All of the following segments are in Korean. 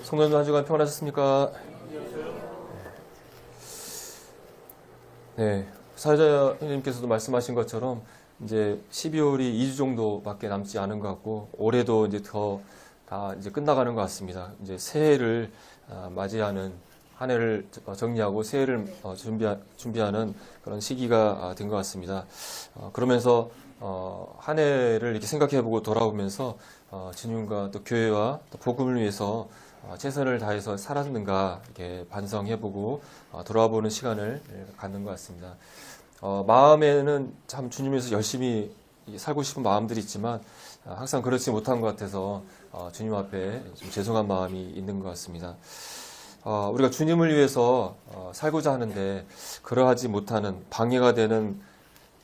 성도님들 한 주간 평안하셨습니까? 네, 사회자님께서도 말씀하신 것처럼 이제 12월이 2주 정도밖에 남지 않은 것 같고 올해도 이제 다 이제 끝나가는 것 같습니다. 이제 새해를 맞이하는 한 해를 정리하고 새해를 준비하는 그런 시기가 된 것 같습니다. 그러면서 한 해를 이렇게 생각해보고 돌아보면서 주님과 또 교회와 또 복음을 위해서 최선을 다해서 살았는가 이렇게 반성해보고 돌아보는 시간을 갖는 것 같습니다. 마음에는 참 주님에서 열심히 살고 싶은 마음들이 있지만 항상 그렇지 못한 것 같아서 주님 앞에 좀 죄송한 마음이 있는 것 같습니다. 우리가 주님을 위해서 살고자 하는데 그러하지 못하는 방해가 되는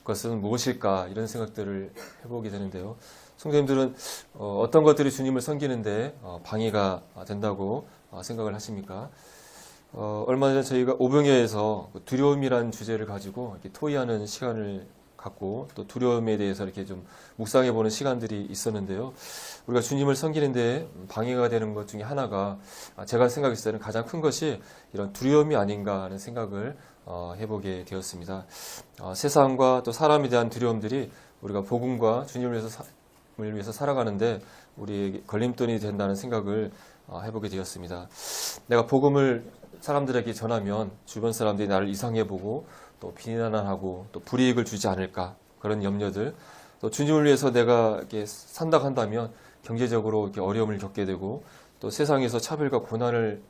것은 무엇일까 이런 생각들을 해보게 되는데요. 성도님들은 어떤 것들이 주님을 섬기는데 방해가 된다고 생각을 하십니까? 얼마 전에 저희가 오병이어에서 두려움이라는 주제를 가지고 이렇게 토의하는 시간을 갖고 또 두려움에 대해서 이렇게 좀 묵상해 보는 시간들이 있었는데요. 우리가 주님을 섬기는데 방해가 되는 것 중에 하나가 제가 생각했을 때는 가장 큰 것이 이런 두려움이 아닌가 하는 생각을 해보게 되었습니다. 세상과 또 사람에 대한 두려움들이 우리가 복음과 주님을 위해서 살아가는데 우리에게 걸림돌이 된다는 생각을 해보게 되었습니다. 내가 복음을 사람들에게 전하면 주변 사람들이 나를 이상해 보고 또 비난하고 또 불이익을 주지 않을까 그런 염려들, 또 주님을 위해서 내가 이렇게 산다 한다면 경제적으로 이렇게 어려움을 겪게 되고 또 세상에서 차별과 고난을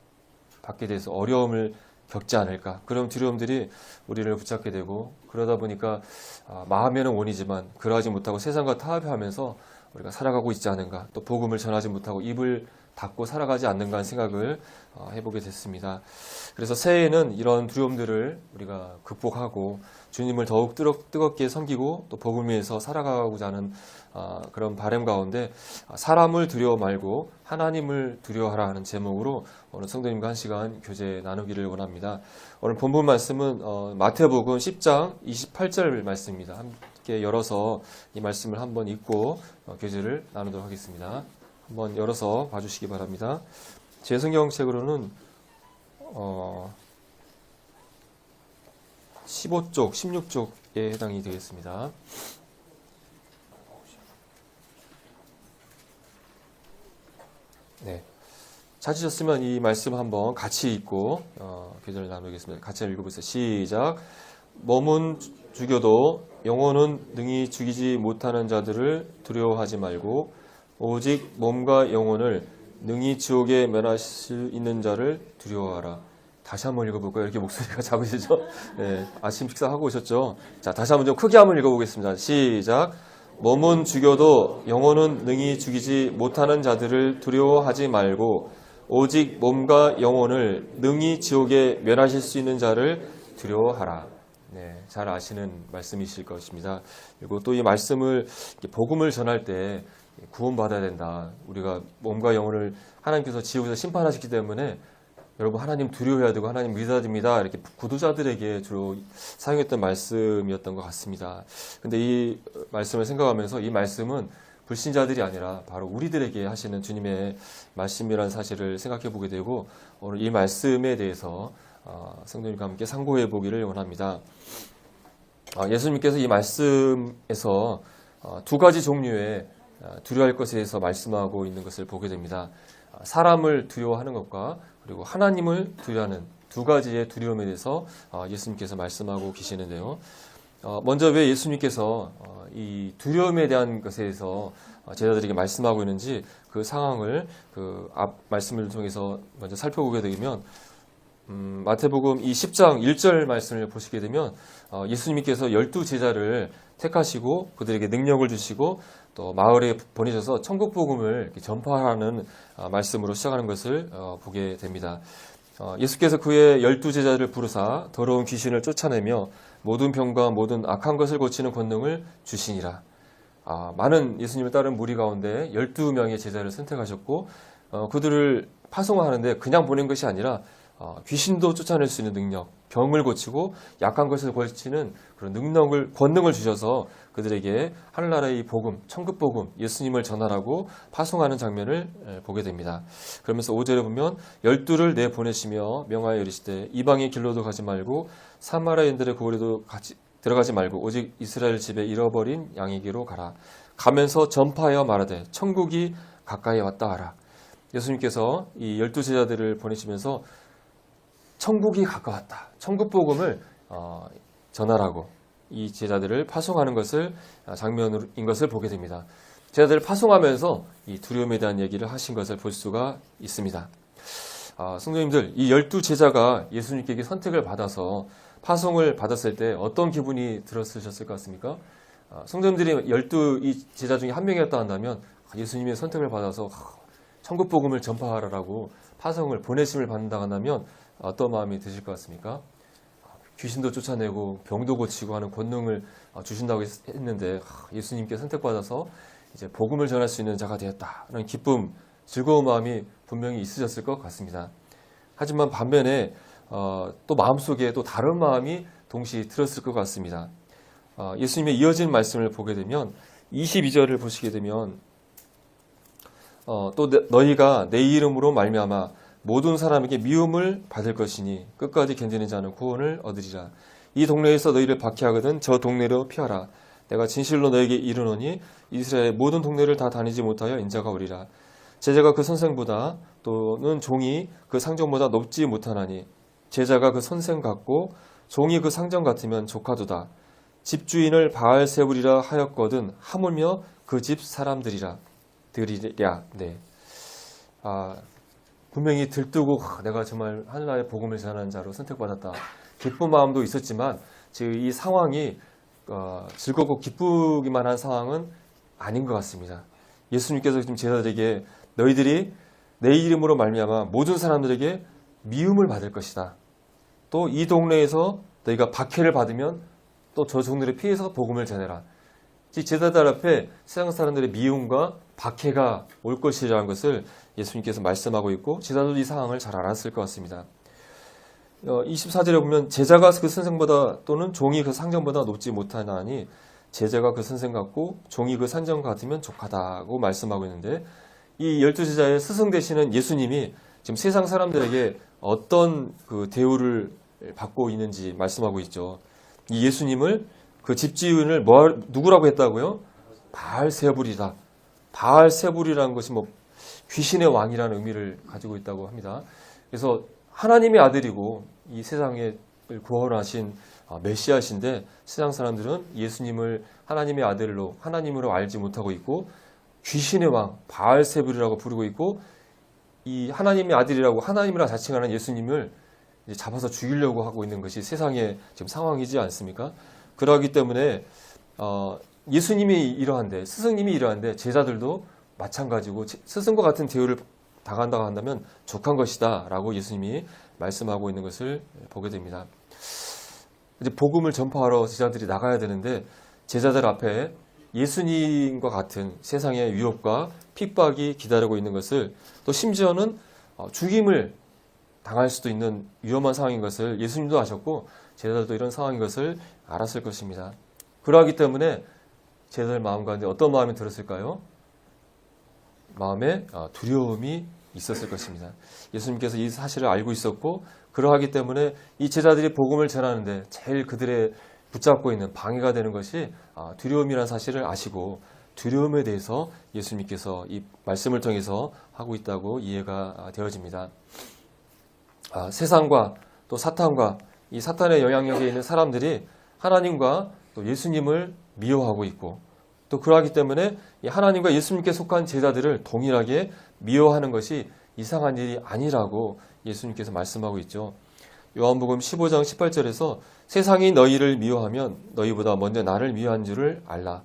받게 돼서 어려움을 겪지 않을까 그런 두려움들이 우리를 붙잡게 되고 그러다 보니까 마음에는 원이지만 그러하지 못하고 세상과 타협하면서 우리가 살아가고 있지 않은가, 또 복음을 전하지 못하고 입을 닫고 살아가지 않는가 하는 생각을 해보게 됐습니다. 그래서 새해에는 이런 두려움들을 우리가 극복하고 주님을 더욱 뜨겁게 섬기고 또 복음을 위해서 살아가고자 하는 그런 바람 가운데 사람을 두려워 말고 하나님을 두려워하라 하는 제목으로 오늘 성도님과 한 시간 교제 나누기를 원합니다. 오늘 본문 말씀은 마태복음 10장 28절 말씀입니다. 함께 열어서 이 말씀을 한번 읽고 교제를 나누도록 하겠습니다. 한번 열어서 봐주시기 바랍니다. 제 성경책으로는 15쪽, 16쪽에 해당이 되겠습니다. 네, 찾으셨으면 이 말씀 한번 같이 읽고 교제를 나누겠습니다. 같이 읽어보세요. 시작. 몸은 죽여도 영혼은 능히 죽이지 못하는 자들을 두려워하지 말고 오직 몸과 영혼을 능히 지옥에 멸할 수 있는 자를 두려워하라. 다시 한번 읽어볼까요? 이렇게 목소리가 작으시죠? 네, 아침 식사하고 오셨죠? 자, 다시 한번 좀 크게 한번 읽어보겠습니다. 시작. 몸은 죽여도 영혼은 능히 죽이지 못하는 자들을 두려워하지 말고 오직 몸과 영혼을 능히 지옥에 멸하실 수 있는 자를 두려워하라. 네, 잘 아시는 말씀이실 것입니다. 그리고 또 이 말씀을 복음을 전할 때 구원받아야 된다. 우리가 몸과 영혼을 하나님께서 지옥에서 심판하시기 때문에 여러분 하나님 두려워해야 되고 하나님 믿어야 됩니다. 이렇게 구도자들에게 주로 사용했던 말씀이었던 것 같습니다. 근데 이 말씀을 생각하면서 이 말씀은 불신자들이 아니라 바로 우리들에게 하시는 주님의 말씀이라는 사실을 생각해 보게 되고 오늘 이 말씀에 대해서 성도님과 함께 상고해 보기를 원합니다. 예수님께서 이 말씀에서 두 가지 종류의 두려워할 것에 대해서 말씀하고 있는 것을 보게 됩니다. 사람을 두려워하는 것과 그리고 하나님을 두려워하는 두 가지의 두려움에 대해서 예수님께서 말씀하고 계시는데요. 먼저 왜 예수님께서 이 두려움에 대한 것에 대해서 제자들에게 말씀하고 있는지 그 상황을 그 앞 말씀을 통해서 먼저 살펴보게 되면 마태복음 이 10장 1절 말씀을 보시게 되면 예수님께서 12제자를 택하시고 그들에게 능력을 주시고 또 마을에 보내셔서 천국 복음을 전파하는 말씀으로 시작하는 것을 보게 됩니다. 예수께서 그의 12제자를 부르사 더러운 귀신을 쫓아내며 모든 병과 모든 악한 것을 고치는 권능을 주시니라. 많은 예수님을 따른 무리 가운데 12명의 제자를 선택하셨고 그들을 파송하는데 그냥 보낸 것이 아니라 귀신도 쫓아낼 수 있는 능력, 병을 고치고 약한 것을 고치는 그런 권능을 주셔서 그들에게 하늘나라의 복음, 천국 복음, 예수님을 전하라고 파송하는 장면을 보게 됩니다. 그러면서 5절에 보면 12를 내보내시며 명하여 이르시되 이방의 길로도 가지 말고 사마리아인들의 고리도 들어가지 말고 오직 이스라엘 집에 잃어버린 양에게로 가라. 가면서 전파하여 말하되 천국이 가까이 왔다 하라. 예수님께서 이 12제자들을 보내시면서 천국이 가까웠다. 천국 복음을 전하라고 이 제자들을 파송하는 것을 장면인 것을 보게 됩니다. 제자들을 파송하면서 이 두려움에 대한 얘기를 하신 것을 볼 수가 있습니다. 성도님들, 이 12제자가 예수님께 선택을 받아서 파송을 받았을 때 어떤 기분이 들었으셨을 것 같습니까? 성도님들이 12이 제자 중에 한 명이었다 한다면 예수님의 선택을 받아서 천국 복음을 전파하라고 파송을 보내심을 받는다 한다면 어떤 마음이 드실 것 같습니까? 귀신도 쫓아내고 병도 고치고 하는 권능을 주신다고 했는데 예수님께 선택받아서 이제 복음을 전할 수 있는 자가 되었다는 기쁨, 즐거운 마음이 분명히 있으셨을 것 같습니다. 하지만 반면에 또 마음속에 또 다른 마음이 동시에 들었을 것 같습니다. 예수님의 이어진 말씀을 보게 되면 22절을 보시게 되면 또 너희가 내 이름으로 말미암아 모든 사람에게 미움을 받을 것이니 끝까지 견디는 자는 구원을 얻으리라. 이 동네에서 너희를 박해하거든 저 동네로 피하라. 내가 진실로 너에게 이르노니 이스라엘의 모든 동네를 다 다니지 못하여 인자가 오리라. 제자가 그 선생보다 또는 종이 그 상정보다 높지 못하나니 제자가 그 선생 같고 종이 그 상정 같으면 조카도다. 집주인을 바알세불이라 하였거든 하물며 그 집 사람들이라. 네. 분명히 들뜨고 내가 정말 하늘나라의 복음을 전하는 자로 선택받았다. 기쁜 마음도 있었지만 이 상황이 즐겁고 기쁘기만 한 상황은 아닌 것 같습니다. 예수님께서 지금 제자들에게 너희들이 내 이름으로 말미암아 모든 사람들에게 미움을 받을 것이다. 또 이 동네에서 너희가 박해를 받으면 또 저 종들을 피해서 복음을 전해라. 제자들 앞에 세상 사람들의 미움과 박해가 올 것이라는 것을 예수님께서 말씀하고 있고 제자들도 이 상황을 잘 알았을 것 같습니다. 24절에 보면 제자가 그 선생보다 또는 종이 그 상정보다 높지 못하나니 제자가 그 선생 같고 종이 그 상정 같으면 족하다고 말씀하고 있는데 이 12제자의 스승 되시는 예수님이 지금 세상 사람들에게 어떤 그 대우를 받고 있는지 말씀하고 있죠. 이 예수님을 그 집주인을 누구라고 했다고요? 바알세불이다. 바알세불이라는 것이 귀신의 왕이라는 의미를 가지고 있다고 합니다. 그래서 하나님의 아들이고 이 세상을 구원하신 메시아신데 세상 사람들은 예수님을 하나님의 아들로 하나님으로 알지 못하고 있고 귀신의 왕 바알세불이라고 부르고 있고 이 하나님의 아들이라고 하나님이라 자칭하는 예수님을 이제 잡아서 죽이려고 하고 있는 것이 세상의 지금 상황이지 않습니까? 그러기 때문에 예수님이 이러한데 스승님이 이러한데 제자들도 마찬가지고 스승과 같은 대우를 당한다고 한다면 족한 것이다 라고 예수님이 말씀하고 있는 것을 보게 됩니다. 이제 복음을 전파하러 제자들이 나가야 되는데 제자들 앞에 예수님과 같은 세상의 위협과 핍박이 기다리고 있는 것을 또 심지어는 죽임을 당할 수도 있는 위험한 상황인 것을 예수님도 아셨고 제자들도 이런 상황인 것을 알았을 것입니다. 그러하기 때문에 제자들 마음 가운데 어떤 마음이 들었을까요? 마음에 두려움이 있었을 것입니다. 예수님께서 이 사실을 알고 있었고 그러하기 때문에 이 제자들이 복음을 전하는데 제일 그들의 붙잡고 있는 방해가 되는 것이 두려움이라는 사실을 아시고 두려움에 대해서 예수님께서 이 말씀을 통해서 하고 있다고 이해가 되어집니다. 세상과 또 사탄과 이 사탄의 영향력에 있는 사람들이 하나님과 또 예수님을 미워하고 있고 또 그러하기 때문에 이 하나님과 예수님께 속한 제자들을 동일하게 미워하는 것이 이상한 일이 아니라고 예수님께서 말씀하고 있죠. 요한복음 15장 18절에서 세상이 너희를 미워하면 너희보다 먼저 나를 미워한 줄을 알라.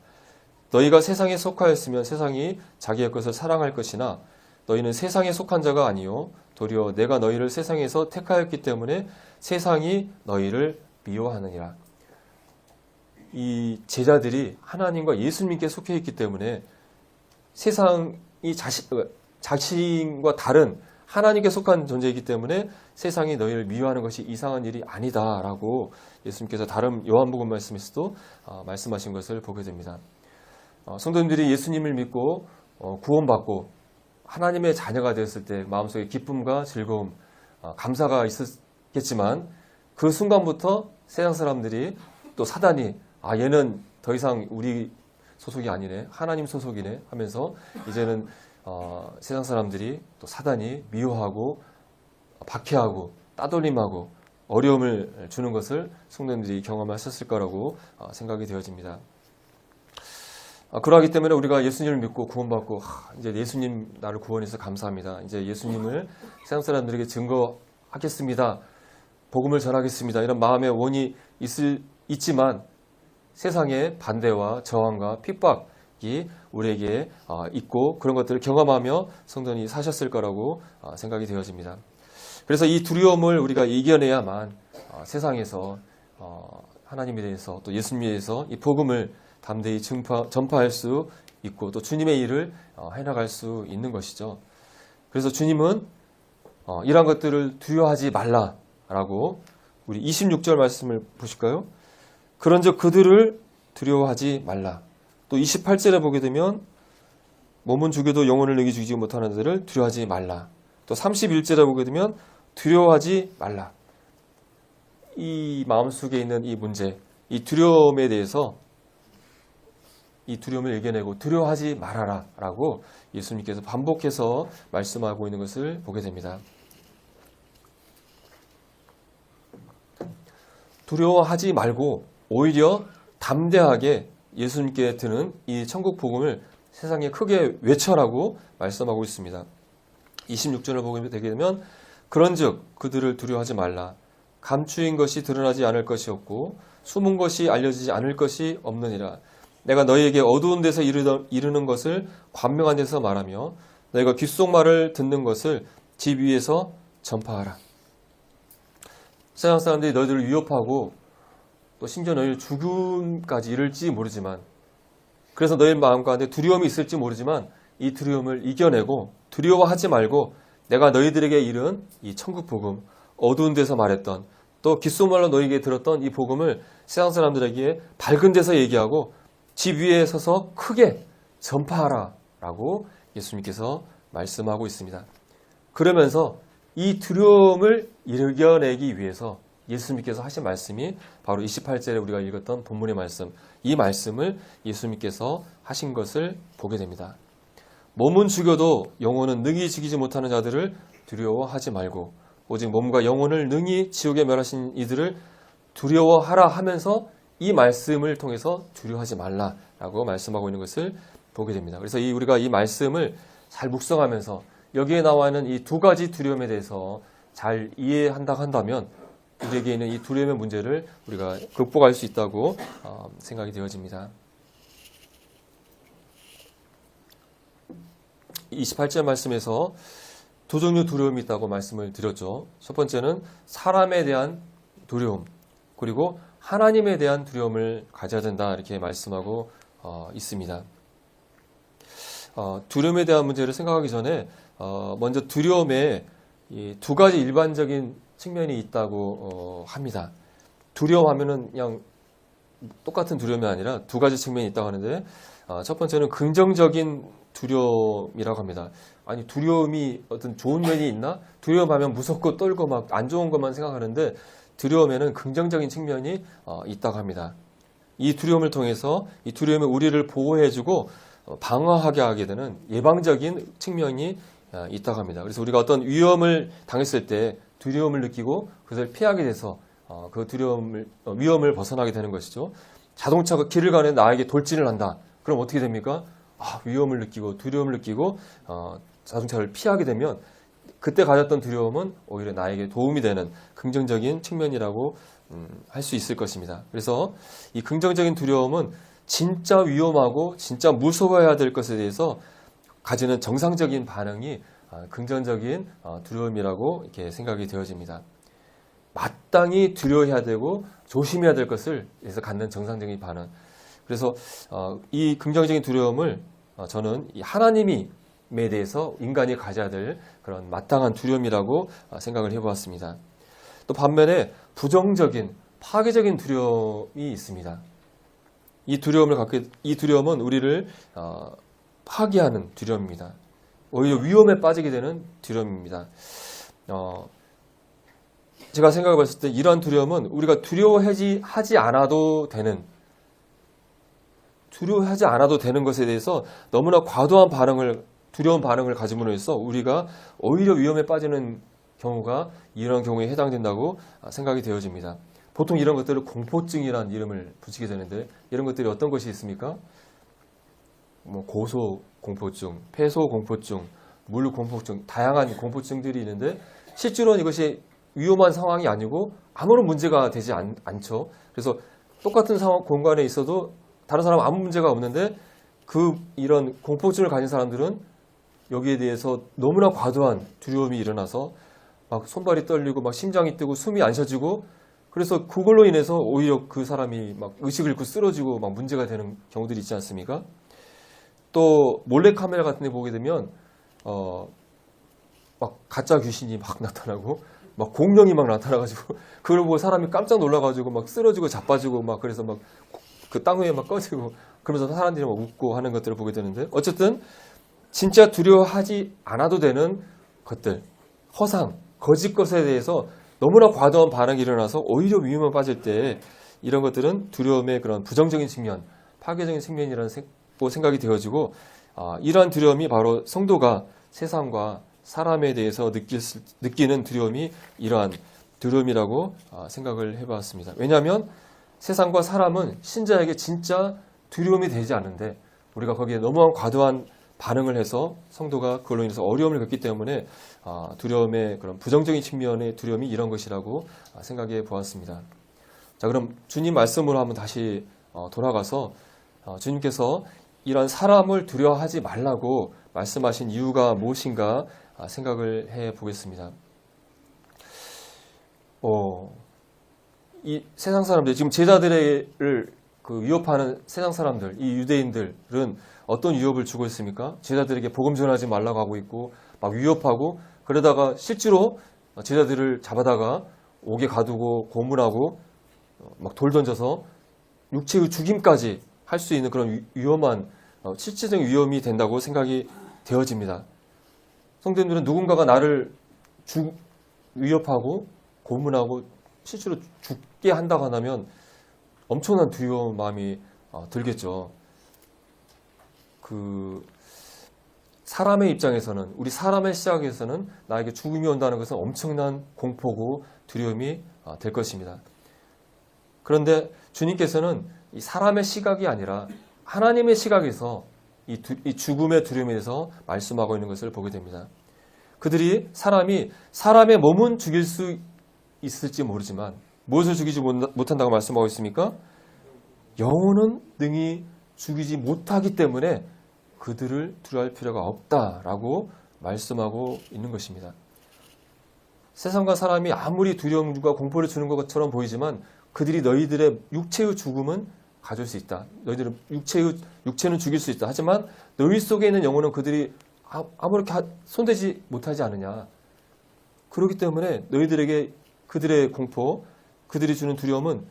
너희가 세상에 속하였으면 세상이 자기의 것을 사랑할 것이나 너희는 세상에 속한 자가 아니요 도리어 내가 너희를 세상에서 택하였기 때문에 세상이 너희를 미워하느니라. 이 제자들이 하나님과 예수님께 속해 있기 때문에 세상이 자신과 다른 하나님께 속한 존재이기 때문에 세상이 너희를 미워하는 것이 이상한 일이 아니다라고 예수님께서 다른 요한복음 말씀에서도 말씀하신 것을 보게 됩니다. 성도님들이 예수님을 믿고 구원받고 하나님의 자녀가 되었을 때 마음속에 기쁨과 즐거움, 감사가 있었겠지만 그 순간부터 세상 사람들이 또 사단이 얘는 더 이상 우리 소속이 아니네, 하나님 소속이네 하면서 이제는 세상 사람들이 또 사단이 미워하고 박해하고 따돌림하고 어려움을 주는 것을 성도님들이 경험하셨을 거라고 생각이 되어집니다. 그러하기 때문에 우리가 예수님을 믿고 구원받고 이제 예수님 나를 구원해서 감사합니다. 이제 예수님을 세상 사람들에게 증거하겠습니다. 복음을 전하겠습니다. 이런 마음의 원이 있지만 세상의 반대와 저항과 핍박이 우리에게 있고 그런 것들을 경험하며 성도님이 사셨을 거라고 생각이 되어집니다. 그래서 이 두려움을 우리가 이겨내야만 세상에서 하나님에 대해서 또 예수님에 대해서 이 복음을 담대히 전파할 수 있고 또 주님의 일을 해나갈 수 있는 것이죠. 그래서 주님은 이러한 것들을 두려워하지 말라라고 우리 26절 말씀을 보실까요? 그런즉 그들을 두려워하지 말라. 또 28절에 보게 되면 몸은 죽여도 영혼을 능히 죽이지 못하는 자들을 두려워하지 말라. 또 31절에 보게 되면 두려워하지 말라. 이 마음속에 있는 이 문제, 이 두려움에 대해서 이 두려움을 이겨내고 두려워하지 말아라 라고 예수님께서 반복해서 말씀하고 있는 것을 보게 됩니다. 두려워하지 말고 오히려 담대하게 예수님께 드는 이 천국 복음을 세상에 크게 외쳐라고 말씀하고 있습니다. 26절을 보게 되게 되면 그런즉 그들을 두려워하지 말라. 감추인 것이 드러나지 않을 것이 없고 숨은 것이 알려지지 않을 것이 없느니라. 내가 너희에게 어두운 데서 이르는 것을 광명한 데서 말하며 너희가 귓속말을 듣는 것을 집 위에서 전파하라. 세상 사람들이 너희들을 위협하고 또 심지어 너희를 죽음까지 이를지 모르지만 그래서 너희 마음 가운데 두려움이 있을지 모르지만 이 두려움을 이겨내고 두려워하지 말고 내가 너희들에게 이른 이 천국 복음 어두운 데서 말했던 또 귓속말로 너희에게 들었던 이 복음을 세상 사람들에게 밝은 데서 얘기하고 집 위에 서서 크게 전파하라 라고 예수님께서 말씀하고 있습니다. 그러면서 이 두려움을 이겨내기 위해서 예수님께서 하신 말씀이 바로 28절에 우리가 읽었던 본문의 말씀, 이 말씀을 예수님께서 하신 것을 보게 됩니다. 몸은 죽여도 영혼은 능히 죽이지 못하는 자들을 두려워하지 말고 오직 몸과 영혼을 능히 지옥에 멸하신 이들을 두려워하라 하면서 이 말씀을 통해서 두려워하지 말라라고 말씀하고 있는 것을 보게 됩니다. 그래서 우리가 이 말씀을 잘 묵상하면서 여기에 나와 있는 이 두 가지 두려움에 대해서 잘 이해한다고 한다면 우리에게 있는 이 두려움의 문제를 우리가 극복할 수 있다고 생각이 되어집니다. 28절 말씀에서 두 종류 두려움이 있다고 말씀을 드렸죠. 첫 번째는 사람에 대한 두려움, 그리고 하나님에 대한 두려움을 가져야 된다 이렇게 말씀하고 있습니다. 두려움에 대한 문제를 생각하기 전에 먼저 두려움에 이 두 가지 일반적인 측면이 있다고 합니다. 두려워하면은 그냥 똑같은 두려움이 아니라 두 가지 측면이 있다고 하는데 첫 번째는 긍정적인 두려움이라고 합니다. 아니 두려움이 어떤 좋은 면이 있나? 두려움하면 무섭고 떨고 막 안 좋은 것만 생각하는데 두려움에는 긍정적인 측면이 있다고 합니다. 이 두려움을 통해서 이 두려움이 우리를 보호해주고 방어하게 하게 되는 예방적인 측면이 있다고 합니다. 그래서 우리가 어떤 위험을 당했을 때 두려움을 느끼고 그것을 피하게 돼서 그 위험을 벗어나게 되는 것이죠. 자동차가 길을 가는데 나에게 돌진을 한다. 그럼 어떻게 됩니까? 위험을 느끼고 두려움을 느끼고 자동차를 피하게 되면 그때 가졌던 두려움은 오히려 나에게 도움이 되는 긍정적인 측면이라고 할 수 있을 것입니다. 그래서 이 긍정적인 두려움은 진짜 위험하고 진짜 무서워해야 될 것에 대해서 가지는 정상적인 반응이 긍정적인 두려움이라고 이렇게 생각이 되어집니다. 마땅히 두려워해야 되고 조심해야 될 것을 위해서 갖는 정상적인 반응. 그래서 이 긍정적인 두려움을 저는 하나님이 대해서 인간이 가져야 될 그런 마땅한 두려움이라고 생각을 해보았습니다. 또 반면에 부정적인 파괴적인 두려움이 있습니다. 이 두려움은 우리를 파괴하는 두려움입니다. 오히려 위험에 빠지게 되는 두려움입니다. 제가 생각해 봤을 때 이러한 두려움은 우리가 두려워하지 않아도 되는 것에 대해서 너무나 과도한 두려운 반응을 가짐으로 해서 우리가 오히려 위험에 빠지는 경우가 이런 경우에 해당된다고 생각이 되어집니다. 보통 이런 것들을 공포증이라는 이름을 붙이게 되는데 이런 것들이 어떤 것이 있습니까? 고소 공포증, 폐소 공포증, 물 공포증, 다양한 공포증들이 있는데 실제로는 이것이 위험한 상황이 아니고 아무런 문제가 되지 않죠. 그래서 똑같은 공간에 있어도 다른 사람은 아무 문제가 없는데 이런 공포증을 가진 사람들은 여기에 대해서 너무나 과도한 두려움이 일어나서 막 손발이 떨리고 막 심장이 뛰고 숨이 안 쉬어지고 그래서 그걸로 인해서 오히려 그 사람이 막 의식을 잃고 쓰러지고 막 문제가 되는 경우들이 있지 않습니까? 또 몰래카메라 같은 데 보게 되면 막 가짜 귀신이 막 나타나고 막 공룡이 막 나타나가지고 그걸 보고 사람이 깜짝 놀라가지고 막 쓰러지고 자빠지고 막 그래서 막 그 땅 위에 막 꺼지고 그러면서 사람들이 막 웃고 하는 것들을 보게 되는데 어쨌든 진짜 두려워하지 않아도 되는 것들, 허상, 거짓 것에 대해서 너무나 과도한 반응이 일어나서 오히려 위험에 빠질 때 이런 것들은 두려움의 그런 부정적인 측면, 파괴적인 측면이라는 생각이 되어지고 이러한 두려움이 바로 성도가 세상과 사람에 대해서 느끼는 두려움이 이러한 두려움이라고 생각을 해봤습니다. 왜냐하면 세상과 사람은 신자에게 진짜 두려움이 되지 않는데 우리가 거기에 너무한 과도한 반응을 해서 성도가 그걸로 인해서 어려움을 겪기 때문에 두려움의 그런 부정적인 측면의 두려움이 이런 것이라고 생각해 보았습니다. 자, 그럼 주님 말씀으로 한번 다시 돌아가서 주님께서 이런 사람을 두려워하지 말라고 말씀하신 이유가 무엇인가 생각을 해 보겠습니다. 이 세상 사람들, 지금 제자들을 위협하는 세상 사람들, 이 유대인들은 어떤 위협을 주고 있습니까? 제자들에게 복음 전하지 말라고 하고 있고 막 위협하고 그러다가 실제로 제자들을 잡아다가 옥에 가두고 고문하고 막 돌 던져서 육체의 죽임까지 할 수 있는 그런 위험한 실질적인 위험이 된다고 생각이 되어집니다. 성도님들은 누군가가 나를 위협하고 고문하고 실제로 죽게 한다고 한다면 엄청난 두려운 마음이 들겠죠. 사람의 입장에서는, 우리 사람의 시각에서는 나에게 죽음이 온다는 것은 엄청난 공포고 두려움이 될 것입니다. 그런데 주님께서는 이 사람의 시각이 아니라 하나님의 시각에서 이 죽음의 두려움에 대해서 말씀하고 있는 것을 보게 됩니다. 사람이 사람의 몸은 죽일 수 있을지 모르지만 무엇을 죽이지 못한다고 말씀하고 있습니까? 영혼은 능히 죽이지 못하기 때문에 그들을 두려워할 필요가 없다라고 말씀하고 있는 것입니다. 세상과 사람이 아무리 두려움과 공포를 주는 것처럼 보이지만 그들이 너희들의 육체의 죽음은 가질 수 있다. 너희들은 육체는 죽일 수 있다. 하지만 너희 속에 있는 영혼은 그들이 아무렇게 손대지 못하지 않느냐. 그렇기 때문에 너희들에게 그들의 공포, 그들이 주는 두려움은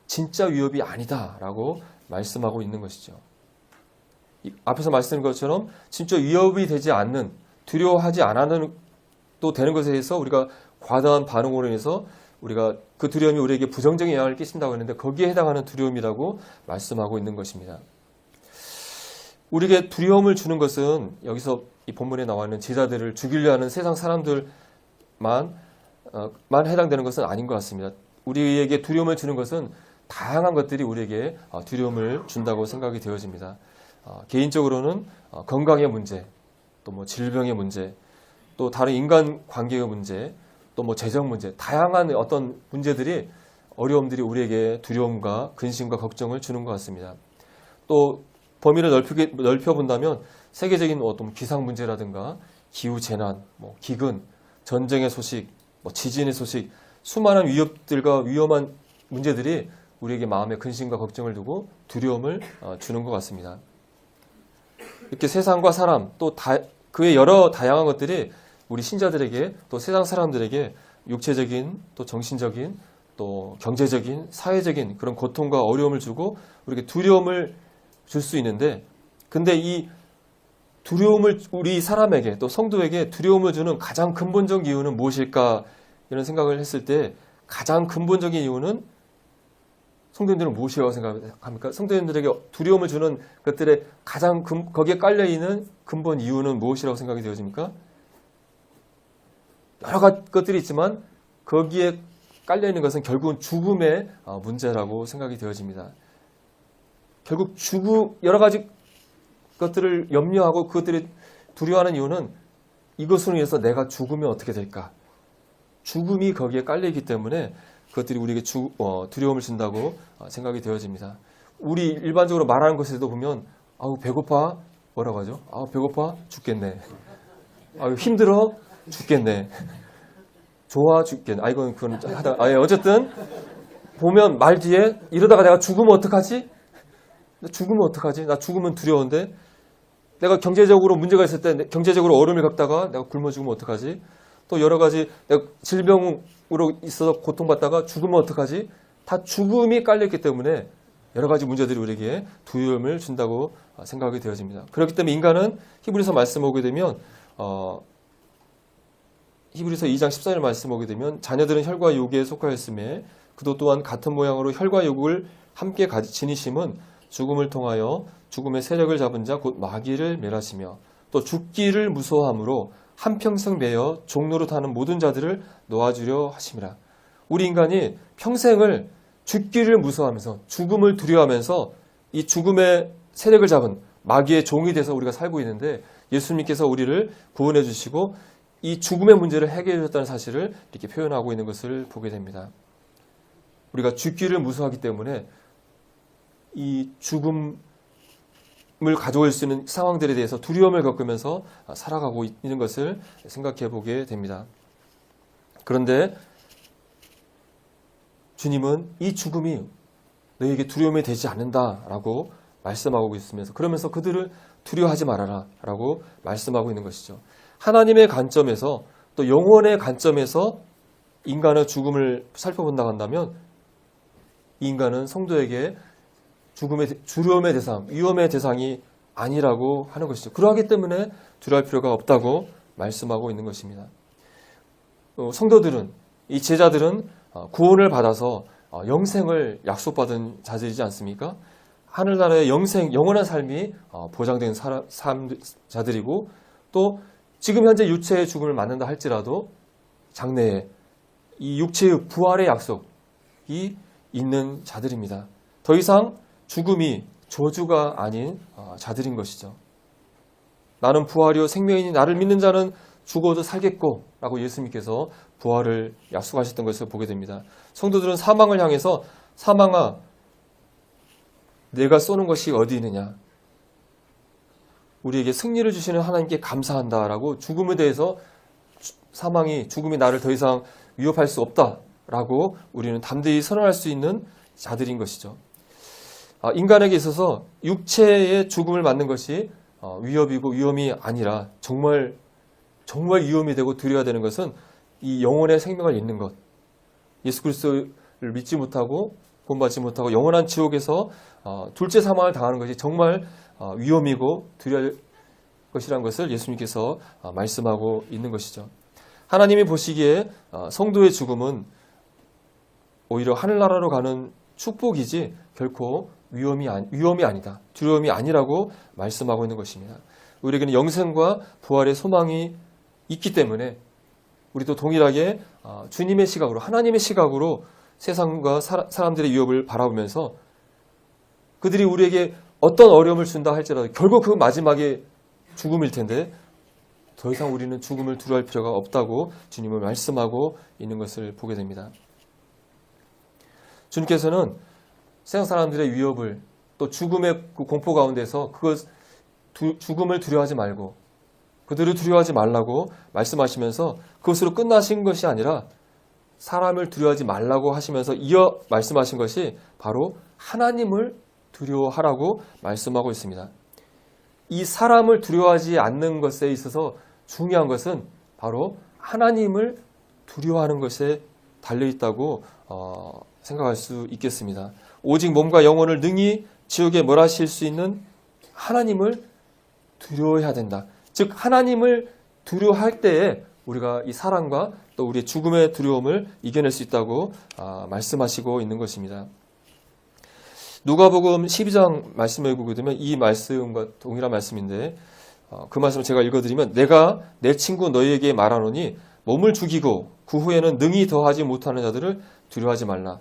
진짜 위협이 아니다라고 말씀하고 있는 것이죠. 앞에서 말씀드린 것처럼 진짜 위협이 되지 않는, 두려워하지 않아도 되는 것에 대해서 우리가 과다한 반응으로 인해서 우리가 그 두려움이 우리에게 부정적인 영향을 끼친다고 했는데 거기에 해당하는 두려움이라고 말씀하고 있는 것입니다. 우리에게 두려움을 주는 것은 여기서 이 본문에 나와 있는 제자들을 죽이려 하는 세상 사람들만 해당되는 것은 아닌 것 같습니다. 우리에게 두려움을 주는 것은 다양한 것들이 우리에게 두려움을 준다고 생각이 되어집니다. 개인적으로는 건강의 문제, 또 질병의 문제, 또 다른 인간 관계의 문제, 또 재정 문제, 다양한 어떤 문제들이 어려움들이 우리에게 두려움과 근심과 걱정을 주는 것 같습니다. 또 범위를 넓혀본다면 세계적인 어떤 기상 문제라든가 기후 재난, 기근, 전쟁의 소식, 지진의 소식, 수많은 위협들과 위험한 문제들이 우리에게 마음의 근심과 걱정을 두고 두려움을 주는 것 같습니다. 이렇게 세상과 사람, 또 그의 여러 다양한 것들이 우리 신자들에게 또 세상 사람들에게 육체적인 또 정신적인 또 경제적인 사회적인 그런 고통과 어려움을 주고 우리에게 두려움을 줄 수 있는데, 근데 이 두려움을 우리 사람에게 또 성도에게 두려움을 주는 가장 근본적 이유는 무엇일까 이런 생각을 했을 때 가장 근본적인 이유는 성도님들은 무엇이라고 생각합니까? 성도님들에게 두려움을 주는 것들의 가장 거기에 깔려있는 근본 이유는 무엇이라고 생각이 되어집니까? 여러 가지 것들이 있지만 거기에 깔려있는 것은 결국은 죽음의 문제라고 생각이 되어집니다. 결국 여러 가지 것들을 염려하고 그것들을 두려워하는 이유는 이것으로 인해서 내가 죽으면 어떻게 될까? 죽음이 거기에 깔려있기 때문에 그것들이 우리에게 두려움을 준다고 생각이 되어집니다. 우리 일반적으로 말하는 것에도 보면 아우 배고파? 뭐라고 하죠? 아우 배고파? 죽겠네. 아우 힘들어? 죽겠네. 좋아? 죽겠네. 아 이건 그건 하다. 어쨌든 보면 말 뒤에 이러다가 내가 죽으면 어떡하지? 죽으면 어떡하지? 나 죽으면 두려운데 내가 경제적으로 문제가 있을 때 경제적으로 어려움을 겪다가 내가 굶어 죽으면 어떡하지? 또 여러 가지 내가 질병으로 있어서 고통받다가 죽으면 어떡하지? 다 죽음이 깔려있기 때문에 여러 가지 문제들이 우리에게 두려움을 준다고 생각이 되어집니다. 그렇기 때문에 인간은 히브리서 말씀 보게 되면 히브리서 2장 14절 말씀 보게 되면 자녀들은 혈과 육에 속하였음에 그도 또한 같은 모양으로 혈과 육을 함께 지니심은 죽음을 통하여 죽음의 세력을 잡은 자 곧 마귀를 멸하시며 또 죽기를 무서워함으로 한평생 매여 종노릇 하는 모든 자들을 놓아주려 하심이라. 우리 인간이 평생을 죽기를 무서워하면서 죽음을 두려워하면서 이 죽음의 세력을 잡은 마귀의 종이 돼서 우리가 살고 있는데 예수님께서 우리를 구원해 주시고 이 죽음의 문제를 해결해 주셨다는 사실을 이렇게 표현하고 있는 것을 보게 됩니다. 우리가 죽기를 무서워하기 때문에 이 죽음을 가져올 수 있는 상황들에 대해서 두려움을 겪으면서 살아가고 있는 것을 생각해 보게 됩니다. 그런데 주님은 이 죽음이 너희에게 두려움이 되지 않는다라고 말씀하고 있으면서 그러면서 그들을 두려워하지 말아라 라고 말씀하고 있는 것이죠. 하나님의 관점에서 또 영혼의 관점에서 인간의 죽음을 살펴본다고 한다면 이 인간은 성도에게 두려움의 대상, 위험의 대상이 아니라고 하는 것이죠. 그러하기 때문에 두려워할 필요가 없다고 말씀하고 있는 것입니다. 성도들은, 이 제자들은 구원을 받아서 영생을 약속받은 자들이지 않습니까? 하늘나라의 영원한 삶이 보장된 자들이고 또 지금 현재 육체의 죽음을 맞는다 할지라도 장래에 이 육체의 부활의 약속이 있는 자들입니다. 더 이상 죽음이 저주가 아닌 자들인 것이죠. 나는 부활이요 생명이니 나를 믿는 자는 죽어도 살겠고 라고 예수님께서 부활을 약속하셨던 것을 보게 됩니다. 성도들은 사망을 향해서 사망아 내가 쏘는 것이 어디 있느냐, 우리에게 승리를 주시는 하나님께 감사한다라고 죽음에 대해서 죽음이 나를 더 이상 위협할 수 없다라고 우리는 담대히 선언할 수 있는 자들인 것이죠. 인간에게 있어서 육체의 죽음을 맞는 것이 위협이고 위험이 아니라 정말 위험이 되고 두려워야 되는 것은 이 영혼의 생명을 잃는 것, 예수 그리스도를 믿지 못하고 본받지 못하고 영원한 지옥에서 둘째 사망을 당하는 것이 정말 위험이고 두려울 것이라는 것을 예수님께서 말씀하고 있는 것이죠. 하나님이 보시기에 성도의 죽음은 오히려 하늘나라로 가는 축복이지 결코 위험이 아니다, 두려움이 아니라고 말씀하고 있는 것입니다. 우리에게는 영생과 부활의 소망이 있기 때문에 우리도 동일하게 주님의 시각으로, 하나님의 시각으로 세상과 사람들의 위협을 바라보면서 그들이 우리에게 어떤 어려움을 준다 할지라도 결국 그 마지막에 죽음일 텐데 더 이상 우리는 죽음을 두려워할 필요가 없다고 주님은 말씀하고 있는 것을 보게 됩니다. 주님께서는 세상 사람들의 위협을 또 죽음의 그 공포 가운데서 죽음을 두려워하지 말고 그들을 두려워하지 말라고 말씀하시면서 그것으로 끝나신 것이 아니라 사람을 두려워하지 말라고 하시면서 이어 말씀하신 것이 바로 하나님을 두려워하라고 말씀하고 있습니다. 이 사람을 두려워하지 않는 것에 있어서 중요한 것은 바로 하나님을 두려워하는 것에 달려있다고 생각할 수 있겠습니다. 오직 몸과 영혼을 능히 지옥에 몰아실 수 있는 하나님을 두려워해야 된다. 즉 하나님을 두려워할 때에 우리가 이 사랑과 또 우리의 죽음의 두려움을 이겨낼 수 있다고 말씀하시고 있는 것입니다. 누가복음 12장 말씀을 보게 되면 이 말씀과 동일한 말씀인데 그 말씀을 제가 읽어드리면 내가 내 친구 너희에게 말하노니 몸을 죽이고 그 후에는 능히 더하지 못하는 자들을 두려워하지 말라.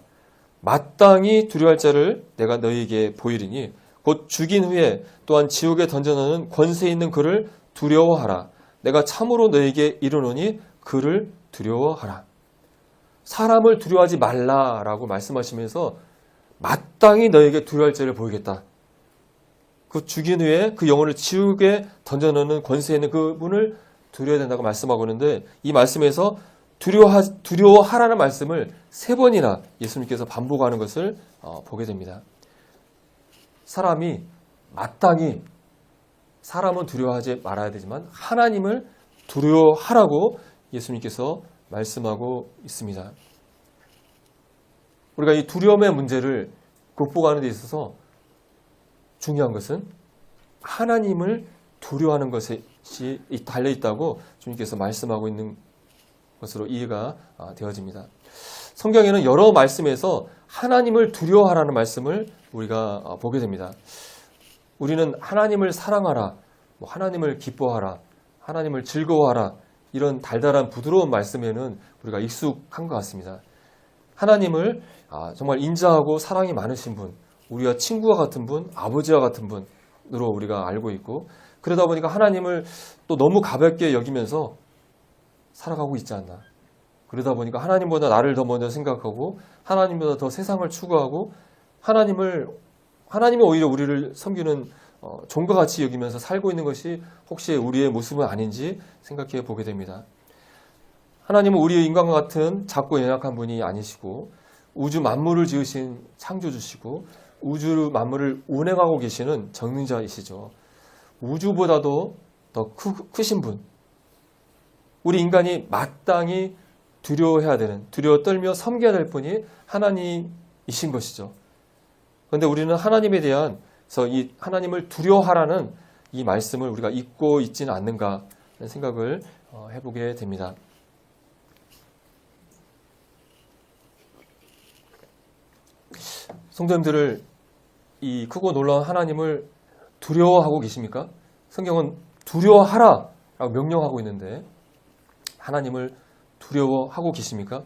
마땅히 두려워할 자를 내가 너희에게 보이리니 곧 죽인 후에 또한 지옥에 던져넣는 권세 있는 그를 두려워하라. 내가 참으로 너희에게 이르노니 그를 두려워하라. 사람을 두려워하지 말라라고 말씀하시면서 마땅히 너에게 두려워할 자를 보이겠다. 그 죽인 후에 그 영혼을 지옥에 던져넣는 권세 있는 그분을 두려워야 된다고 말씀하고 있는데 이 말씀에서 두려워하라는 말씀을 3번이나 예수님께서 반복하는 것을 보게 됩니다. 사람이 마땅히 사람은 두려워하지 말아야 되지만 하나님을 두려워하라고 예수님께서 말씀하고 있습니다. 우리가 이 두려움의 문제를 극복하는 데 있어서 중요한 것은 하나님을 두려워하는 것이 달려있다고 주님께서 말씀하고 있는 것으로 이해가 되어집니다. 성경에는 여러 말씀에서 하나님을 두려워하라는 말씀을 우리가 보게 됩니다. 우리는 하나님을 사랑하라, 하나님을 기뻐하라, 하나님을 즐거워하라 이런 달달한 부드러운 말씀에는 우리가 익숙한 것 같습니다. 하나님을 정말 인자하고 사랑이 많으신 분, 우리와 친구와 같은 분, 아버지와 같은 분으로 우리가 알고 있고 그러다 보니까 하나님을 또 너무 가볍게 여기면서 살아가고 있지 않나. 그러다 보니까 하나님보다 나를 더 먼저 생각하고 하나님보다 더 세상을 추구하고 하나님이 오히려 우리를 섬기는 종과 같이 여기면서 살고 있는 것이 혹시 우리의 모습은 아닌지 생각해 보게 됩니다. 하나님은 우리의 인간과 같은 작고 연약한 분이 아니시고 우주 만물을 지으신 창조주시고 우주 만물을 운행하고 계시는 정민자이시죠. 우주보다도 더 크신 분. 우리 인간이 마땅히 두려워해야 되는, 두려워 떨며 섬겨야 될 분이 하나님이신 것이죠. 그런데 우리는 하나님에 대한 이 하나님을 두려워하라는 이 말씀을 우리가 잊고 있지는 않는가 하는 생각을 해보게 됩니다. 성도님들을 이 크고 놀라운 하나님을 두려워하고 계십니까? 성경은 두려워하라 라고 명령하고 있는데 하나님을 두려워하고 계십니까?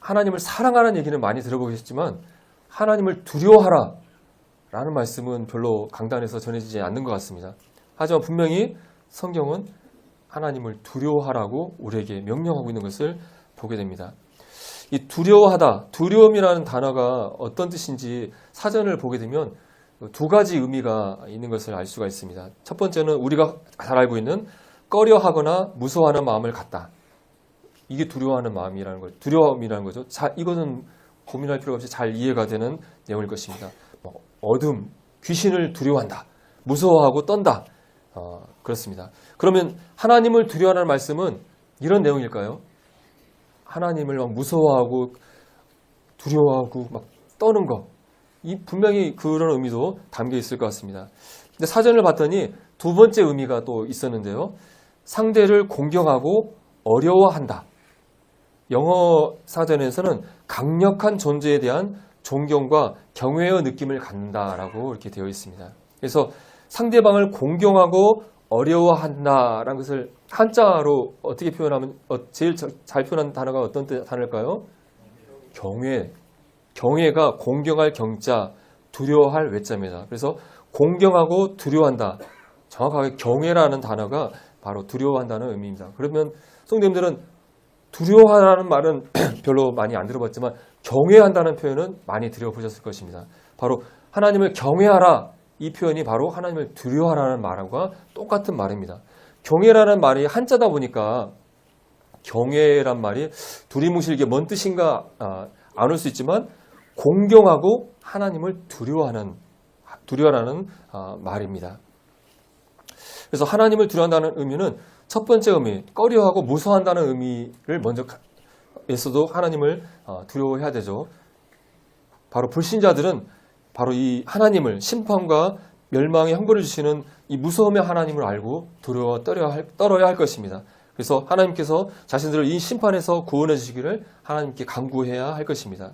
하나님을 사랑하라는 얘기는 많이 들어보셨지만 하나님을 두려워하라 라는 말씀은 별로 강단에서 전해지지 않는 것 같습니다. 하지만 분명히 성경은 하나님을 두려워하라고 우리에게 명령하고 있는 것을 보게 됩니다. 이 두려워하다, 두려움이라는 단어가 어떤 뜻인지 사전을 보게 되면 2가지 의미가 있는 것을 알 수가 있습니다. 첫 번째는 우리가 잘 알고 있는 꺼려하거나 무서워하는 마음을 갖다. 이게 두려워하는 마음이라는 거죠. 두려움이라는 거죠. 이것은 고민할 필요가 없이 잘 이해가 되는 내용일 것입니다. 어둠, 귀신을 두려워한다. 무서워하고 떤다. 그렇습니다. 그러면 하나님을 두려워하는 말씀은 이런 내용일까요? 하나님을 막 무서워하고 두려워하고 막 떠는 거. 분명히 그런 의미도 담겨 있을 것 같습니다. 근데 사전을 봤더니 2번째 의미가 또 있었는데요. 상대를 공경하고 어려워한다. 영어 사전에서는 강력한 존재에 대한 존경과 경외의 느낌을 갖는다라고 이렇게 되어 있습니다. 그래서 상대방을 공경하고 어려워한다라는 것을 한자로 어떻게 표현하면 제일 잘 표현한 단어가 어떤 단어일까요? 경외. 경외가 공경할 경자, 두려워할 외자입니다. 그래서 공경하고 두려워한다. 정확하게 경외라는 단어가 바로 두려워한다는 의미입니다. 그러면 성도님들은 두려워하라는 말은 별로 많이 안 들어봤지만 경외한다는 표현은 많이 들어보셨을 것입니다. 바로 하나님을 경외하라. 이 표현이 바로 하나님을 두려워하라는 말과 똑같은 말입니다. 경외라는 말이 한자다 보니까 경외란 말이 두리뭉실게 뭔 뜻인가 안 올 수 있지만 공경하고 하나님을 두려워하는 말입니다. 그래서 하나님을 두려워한다는 의미는 첫 번째 의미, 꺼려하고 무서워한다는 의미를 먼저 에서도 하나님을 두려워해야 되죠. 바로 불신자들은 바로 이 하나님을 심판과 멸망의 형벌을 주시는 이 무서움의 하나님을 알고 두려워 떨어야 할 것입니다. 그래서 하나님께서 자신들을 이 심판에서 구원해 주시기를 하나님께 간구해야 할 것입니다.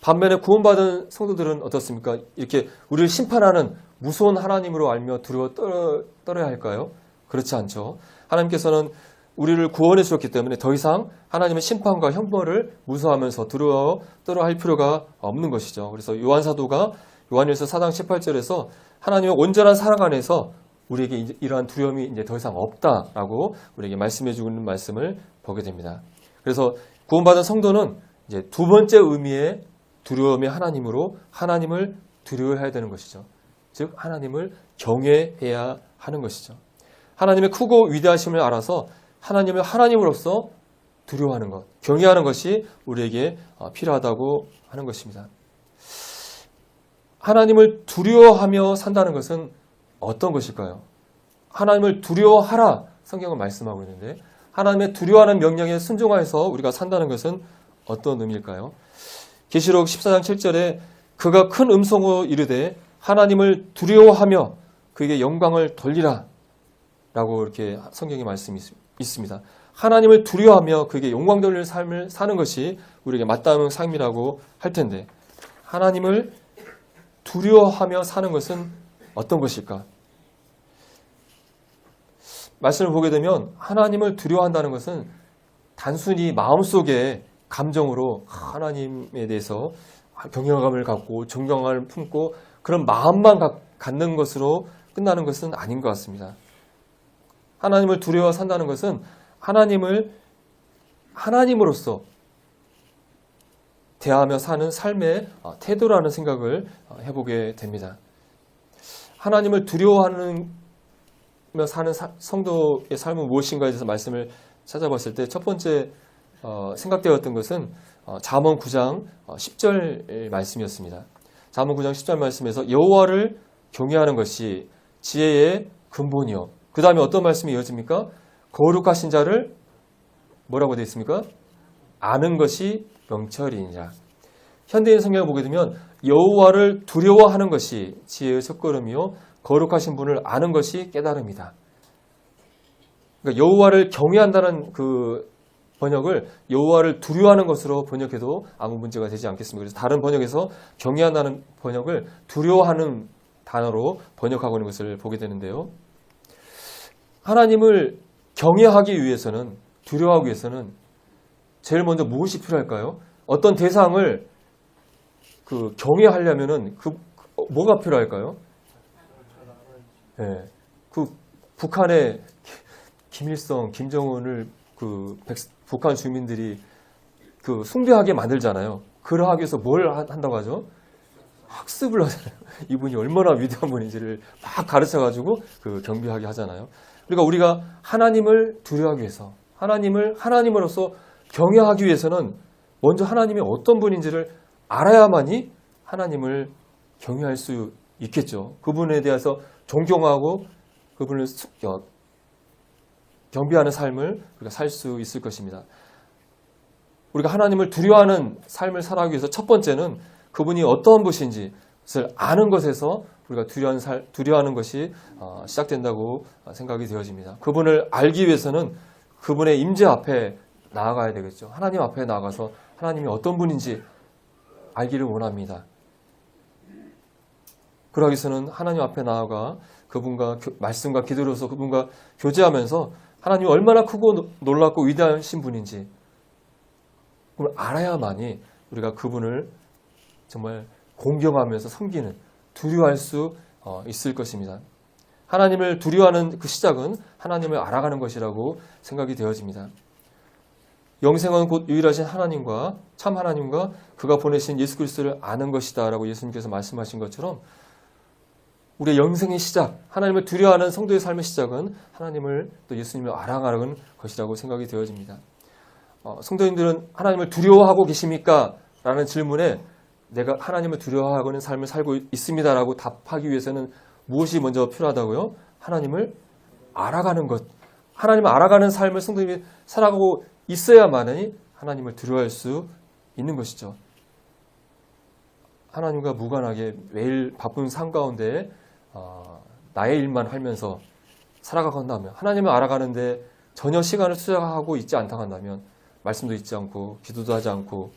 반면에 구원받은 성도들은 어떻습니까? 이렇게 우리를 심판하는 무서운 하나님으로 알며 두려워 떨어야 할까요? 그렇지 않죠. 하나님께서는 우리를 구원해 주셨기 때문에 더 이상 하나님의 심판과 형벌을 무서워하면서 두려워 떨어할 필요가 없는 것이죠. 그래서 요한 사도가 요한일서 4장 18절에서 하나님의 온전한 사랑 안에서 우리에게 이러한 두려움이 이제 더 이상 없다라고 우리에게 말씀해 주는 말씀을 보게 됩니다. 그래서 구원받은 성도는 이제 두 번째 의미의 두려움의 하나님으로 하나님을 두려워해야 되는 것이죠. 즉 하나님을 경외해야 하는 것이죠. 하나님의 크고 위대하심을 알아서 하나님을 하나님으로서 두려워하는 것, 경외하는 것이 우리에게 필요하다고 하는 것입니다. 하나님을 두려워하며 산다는 것은 어떤 것일까요? 하나님을 두려워하라 성경은 말씀하고 있는데 하나님의 두려워하는 명령에 순종하여서 우리가 산다는 것은 어떤 의미일까요? 계시록 14장 7절에 그가 큰 음성으로 이르되 하나님을 두려워하며 그에게 영광을 돌리라 라고 이렇게 성경의 말씀이 있습니다. 하나님을 두려워하며 그에게 영광 돌리는 삶을 사는 것이 우리에게 맞닿은 삶이라고 할 텐데 하나님을 두려워하며 사는 것은 어떤 것일까? 말씀을 보게 되면 하나님을 두려워한다는 것은 단순히 마음속에 감정으로 하나님에 대해서 경외감을 갖고 존경감을 품고 그런 마음만 갖는 것으로 끝나는 것은 아닌 것 같습니다. 하나님을 두려워 산다는 것은 하나님을 하나님으로서 대하며 사는 삶의 태도라는 생각을 해보게 됩니다. 하나님을 두려워하며 사는 성도의 삶은 무엇인가에 대해서 말씀을 찾아봤을 때 첫 번째 생각되었던 것은 잠언 9장 10절 말씀이었습니다. 잠언 9장 10절 말씀에서 여호와를 경외하는 것이 지혜의 근본이요. 그 다음에 어떤 말씀이 이어집니까? 거룩하신 자를 뭐라고 되어 있습니까? 아는 것이 명철이니라. 현대인 성경을 보게 되면 여호와를 두려워하는 것이 지혜의 첫걸음이요 거룩하신 분을 아는 것이 깨달음이다. 그러니까 여호와를 경외한다는 그 번역을 여호와를 두려워하는 것으로 번역해도 아무 문제가 되지 않겠습니다. 그래서 다른 번역에서 경외한다는 번역을 두려워하는 단어로 번역하고 있는 것을 보게 되는데요. 하나님을 경외하기 위해서는 두려워하기 위해서는 제일 먼저 무엇이 필요할까요? 어떤 대상을 경외하려면은 뭐가 필요할까요? 네, 북한의 김일성, 김정은을 북한 주민들이 숭배하게 만들잖아요. 그러하기 위해서 뭘 한다고 하죠? 학습을 하잖아요. 이분이 얼마나 위대한 분인지를 막 가르쳐가지고 경배하게 하잖아요. 그러니까 우리가 하나님을 두려워하기 위해서 하나님을 하나님으로서 경외하기 위해서는 먼저 하나님이 어떤 분인지를 알아야만이 하나님을 경외할 수 있겠죠. 그분에 대해서 존경하고 그분을 경배하는 삶을 우리가 살 수 있을 것입니다. 우리가 하나님을 두려워하는 삶을 살아가기 위해서 첫 번째는 그분이 어떠한 분인지를 아는 것에서 우리가 두려워하는 것이 시작된다고 생각이 되어집니다. 그분을 알기 위해서는 그분의 임재 앞에 나아가야 되겠죠. 하나님 앞에 나아가서 하나님이 어떤 분인지 알기를 원합니다. 그러기 위해서는 하나님 앞에 나아가 그분과 말씀과 기도로서 그분과 교제하면서 하나님이 얼마나 크고 놀랍고 위대하신 분인지 그걸 알아야만이 우리가 그분을 정말 공경하면서 섬기는 두려워할 수 있을 것입니다. 하나님을 두려워하는 그 시작은 하나님을 알아가는 것이라고 생각이 되어집니다. 영생은 곧 유일하신 하나님과 참 하나님과 그가 보내신 예수 그리스도를 아는 것이다 라고 예수님께서 말씀하신 것처럼 우리의 영생의 시작, 하나님을 두려워하는 성도의 삶의 시작은 하나님을 또 예수님을 알아가는 것이라고 생각이 되어집니다. 성도님들은 하나님을 두려워하고 계십니까? 라는 질문에 내가 하나님을 두려워하고는 삶을 살고 있습니다라고 답하기 위해서는 무엇이 먼저 필요하다고요? 하나님을 알아가는 것, 하나님을 알아가는 삶을 성도님이 살아가고 있어야만이 하나님을 두려워할 수 있는 것이죠. 하나님과 무관하게 매일 바쁜 삶 가운데 나의 일만 하면서 살아가건다면, 하나님을 알아가는데 전혀 시간을 투자하고 있지 않다 한다면, 말씀도 잊지 않고 기도도 하지 않고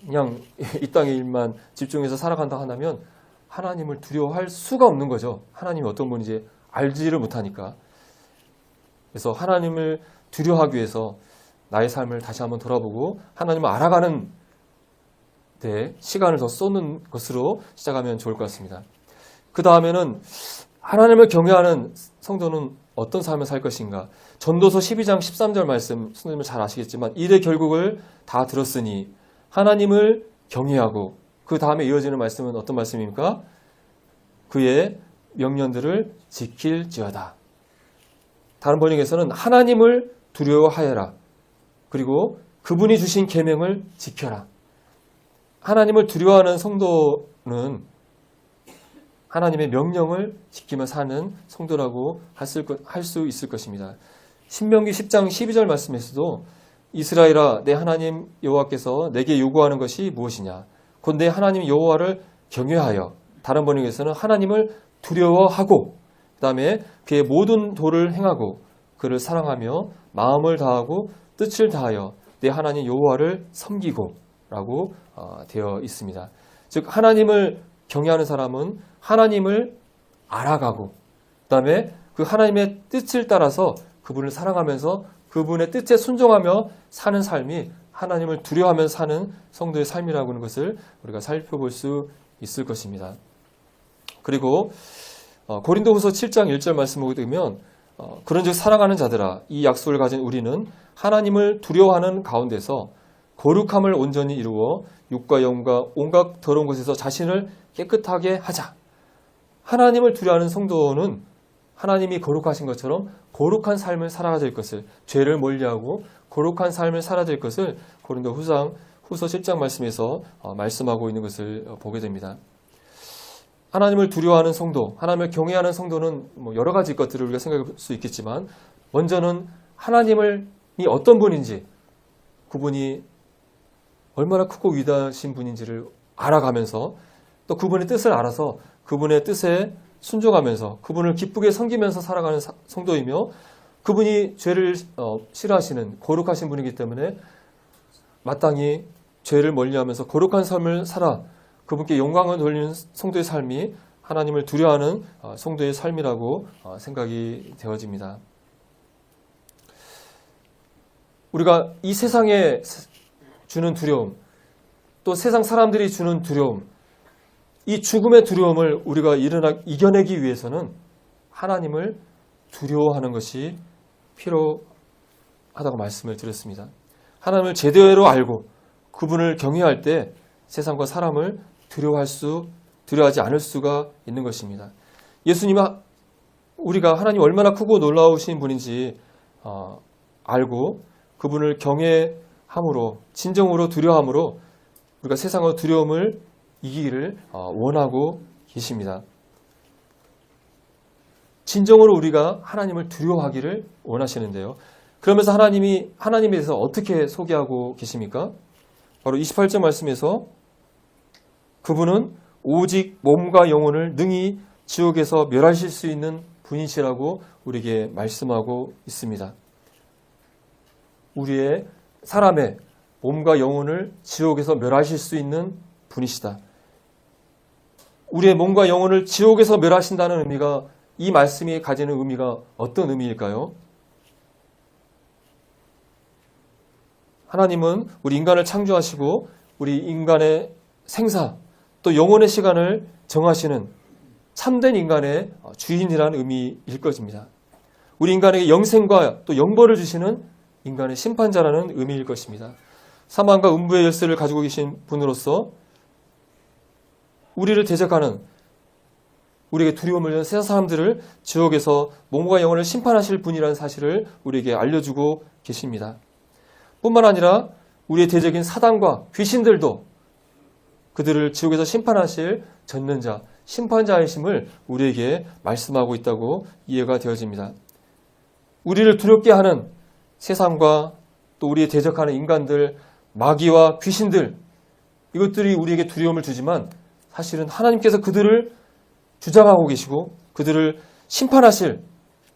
그냥 이 땅의 일만 집중해서 살아간다 한다면 하나님을 두려워할 수가 없는 거죠. 하나님이 어떤 분인지 알지를 못하니까. 그래서 하나님을 두려워하기 위해서 나의 삶을 다시 한번 돌아보고 하나님을 알아가는 데 시간을 더 쏟는 것으로 시작하면 좋을 것 같습니다. 그 다음에는 하나님을 경외하는 성도는 어떤 삶을 살 것인가. 전도서 12장 13절 말씀 성도님은 잘 아시겠지만 일의 결국을 다 들었으니 하나님을 경외하고, 그 다음에 이어지는 말씀은 어떤 말씀입니까? 그의 명령들을 지킬지어다. 다른 번역에서는 하나님을 두려워하여라. 그리고 그분이 주신 계명을 지켜라. 하나님을 두려워하는 성도는 하나님의 명령을 지키며 사는 성도라고 할 수 있을 것입니다. 신명기 10장 12절 말씀에서도 이스라엘아, 내 하나님 여호와께서 내게 요구하는 것이 무엇이냐? 곧 내 하나님 여호와를 경외하여, 다른 번역에서는 하나님을 두려워하고, 그 다음에 그의 모든 도를 행하고 그를 사랑하며 마음을 다하고 뜻을 다하여 내 하나님 여호와를 섬기고 라고 되어 있습니다. 즉 하나님을 경외하는 사람은 하나님을 알아가고, 그 다음에 그 하나님의 뜻을 따라서 그분을 사랑하면서 그분의 뜻에 순종하며 사는 삶이 하나님을 두려워하며 사는 성도의 삶이라고 하는 것을 우리가 살펴볼 수 있을 것입니다. 그리고 고린도후서 7장 1절 말씀을 보게 되면 그런즉 사랑하는 자들아, 이 약속을 가진 우리는 하나님을 두려워하는 가운데서 거룩함을 온전히 이루어 육과 영과 온갖 더러운 것에서 자신을 깨끗하게 하자. 하나님을 두려워하는 성도는 하나님이 거룩하신 것처럼 거룩한 삶을 살아야 될 것을, 죄를 멀리하고 거룩한 삶을 살아야 될 것을 고린도 후서 7장 말씀에서 말씀하고 있는 것을 보게 됩니다. 하나님을 두려워하는 성도, 하나님을 경외하는 성도는 여러 가지 것들을 우리가 생각할 수 있겠지만, 먼저는 하나님이 어떤 분인지, 그분이 얼마나 크고 위대하신 분인지를 알아가면서 또 그분의 뜻을 알아서 그분의 뜻에 순종하면서 그분을 기쁘게 섬기면서 살아가는 성도이며, 그분이 죄를 싫어하시는 거룩하신 분이기 때문에 마땅히 죄를 멀리하면서 거룩한 삶을 살아 그분께 영광을 돌리는 성도의 삶이 하나님을 두려워하는 성도의 삶이라고 생각이 되어집니다. 우리가 이 세상에 주는 두려움, 또 세상 사람들이 주는 두려움, 이 죽음의 두려움을 우리가 이겨내기 위해서는 하나님을 두려워하는 것이 필요하다고 말씀을 드렸습니다. 하나님을 제대로 알고 그분을 경외할 때 세상과 사람을 두려워하지 않을 수가 있는 것입니다. 예수님은 우리가 하나님 얼마나 크고 놀라우신 분인지 알고 그분을 경외함으로, 진정으로 두려워함으로 우리가 세상의 두려움을 이기기를 원하고 계십니다. 진정으로 우리가 하나님을 두려워하기를 원하시는데요. 그러면서 하나님에 대해서 어떻게 소개하고 계십니까? 바로 28절 말씀에서 그분은 오직 몸과 영혼을 능히 지옥에서 멸하실 수 있는 분이시라고 우리에게 말씀하고 있습니다. 우리의 사람의 몸과 영혼을 지옥에서 멸하실 수 있는 분이시다. 우리의 몸과 영혼을 지옥에서 멸하신다는 의미가, 이 말씀이 가지는 의미가 어떤 의미일까요? 하나님은 우리 인간을 창조하시고 우리 인간의 생사 또 영혼의 시간을 정하시는 참된 인간의 주인이라는 의미일 것입니다. 우리 인간에게 영생과 또 영벌을 주시는 인간의 심판자라는 의미일 것입니다. 사망과 음부의 열쇠를 가지고 계신 분으로서 우리를 대적하는, 우리에게 두려움을 주는 세상 사람들을 지옥에서 몸과 영혼을 심판하실 분이라는 사실을 우리에게 알려주고 계십니다. 뿐만 아니라 우리의 대적인 사단과 귀신들도 그들을 지옥에서 심판하실 전능자, 심판자이심을 우리에게 말씀하고 있다고 이해가 되어집니다. 우리를 두렵게 하는 세상과 또 우리에 대적하는 인간들, 마귀와 귀신들, 이것들이 우리에게 두려움을 주지만 사실은 하나님께서 그들을 주장하고 계시고 그들을 심판하실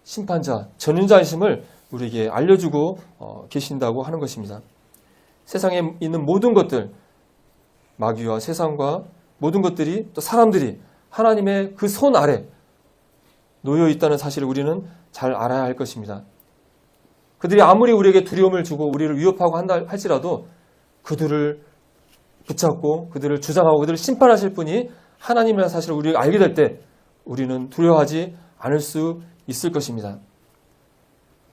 심판자, 전능자이심을 우리에게 알려주고 계신다고 하는 것입니다. 세상에 있는 모든 것들, 마귀와 세상과 모든 것들이 또 사람들이 하나님의 그 손 아래 놓여 있다는 사실을 우리는 잘 알아야 할 것입니다. 그들이 아무리 우리에게 두려움을 주고 우리를 위협하고 한다 할지라도 그들을 붙잡고 그들을 주장하고 그들을 심판하실 분이 하나님이라는 사실을 우리가 알게 될 때 우리는 두려워하지 않을 수 있을 것입니다.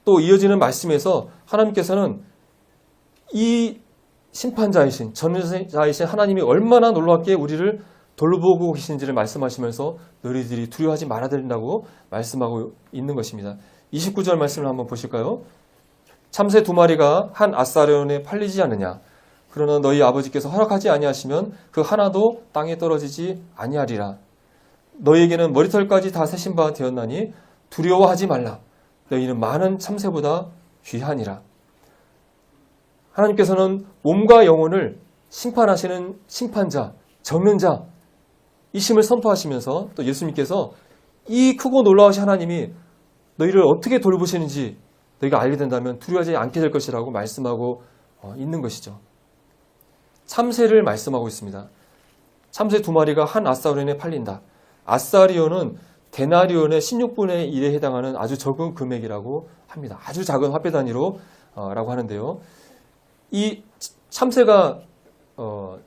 또 이어지는 말씀에서 하나님께서는 이 심판자이신 전능자이신 하나님이 얼마나 놀랍게 우리를 돌보고 계신지를 말씀하시면서 너희들이 두려워하지 말아야 된다고 말씀하고 있는 것입니다. 29절 말씀을 한번 보실까요? 참새 2마리가 한 아사리온에 팔리지 않느냐? 그러나 너희 아버지께서 허락하지 아니하시면 그 하나도 땅에 떨어지지 아니하리라. 너희에게는 머리털까지 다 세신 바 되었나니 두려워하지 말라. 너희는 많은 참새보다 귀하니라. 하나님께서는 몸과 영혼을 심판하시는 심판자, 정는자 이심을 선포하시면서 또 예수님께서 이 크고 놀라우신 하나님이 너희를 어떻게 돌보시는지 너희가 알게 된다면 두려워하지 않게 될 것이라고 말씀하고 있는 것이죠. 참새를 말씀하고 있습니다. 참새 2마리가 한 아사리온에 팔린다. 아사리온은 데나리온의 16분의 1에 해당하는 아주 적은 금액이라고 합니다. 아주 작은 화폐 단위로 라고 하는데요. 이 참새가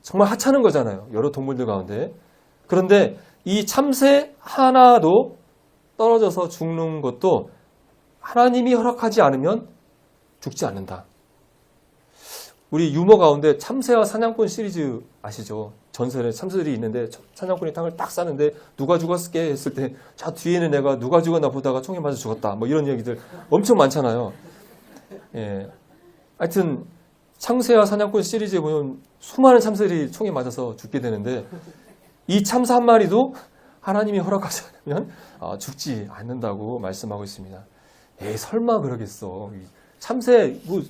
정말 하찮은 거잖아요. 여러 동물들 가운데. 그런데 이 참새 하나도 떨어져서 죽는 것도 하나님이 허락하지 않으면 죽지 않는다. 우리 유머 가운데 참새와 사냥꾼 시리즈 아시죠? 전설의 참새들이 있는데 사냥꾼이 탕을 딱 쌌는데 누가 죽었을게 했을 때 저 뒤에 있는 애가 누가 죽었나 보다가 총에 맞아 죽었다. 뭐 이런 얘기들 엄청 많잖아요. 예. 하여튼 참새와 사냥꾼 시리즈에 보면 수많은 참새들이 총에 맞아서 죽게 되는데 이 참새 한 마리도 하나님이 허락하지 않으면 죽지 않는다고 말씀하고 있습니다. 에이 설마 그러겠어. 참새 뭐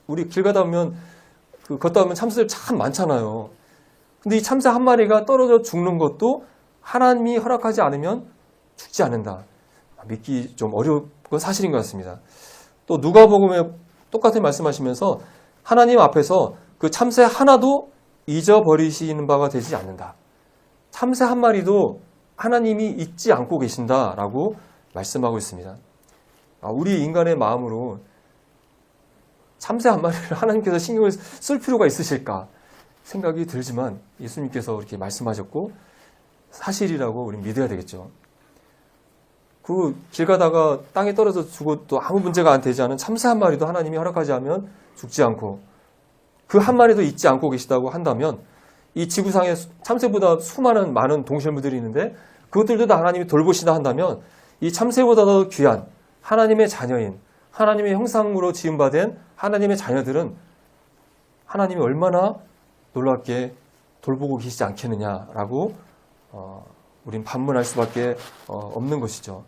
우리 길 가다 보면 걷다 보면 참새들 참 많잖아요. 근데 이 참새 한 마리가 떨어져 죽는 것도 하나님이 허락하지 않으면 죽지 않는다. 믿기 좀 어려운 건 사실인 것 같습니다. 또 누가복음에 똑같은 말씀하시면서 하나님 앞에서 그 참새 하나도 잊어버리시는 바가 되지 않는다. 참새 한 마리도 하나님이 잊지 않고 계신다라고 말씀하고 있습니다. 우리 인간의 마음으로 참새 한 마리를 하나님께서 신경을 쓸 필요가 있으실까 생각이 들지만 예수님께서 이렇게 말씀하셨고 사실이라고 우리 믿어야 되겠죠. 그 길 가다가 땅에 떨어져 죽어도 아무 문제가 안 되지 않은 참새 한 마리도 하나님이 허락하지 않으면 죽지 않고 그 한 마리도 잊지 않고 계시다고 한다면 이 지구상에 참새보다 수많은 많은 동식물들이 있는데 그것들도 다 하나님이 돌보시다 한다면 이 참새보다 더 귀한 하나님의 자녀인 하나님의 형상으로 지음받은 하나님의 자녀들은 하나님이 얼마나 놀랍게 돌보고 계시지 않겠느냐라고 우린 반문할 수밖에 없는 것이죠.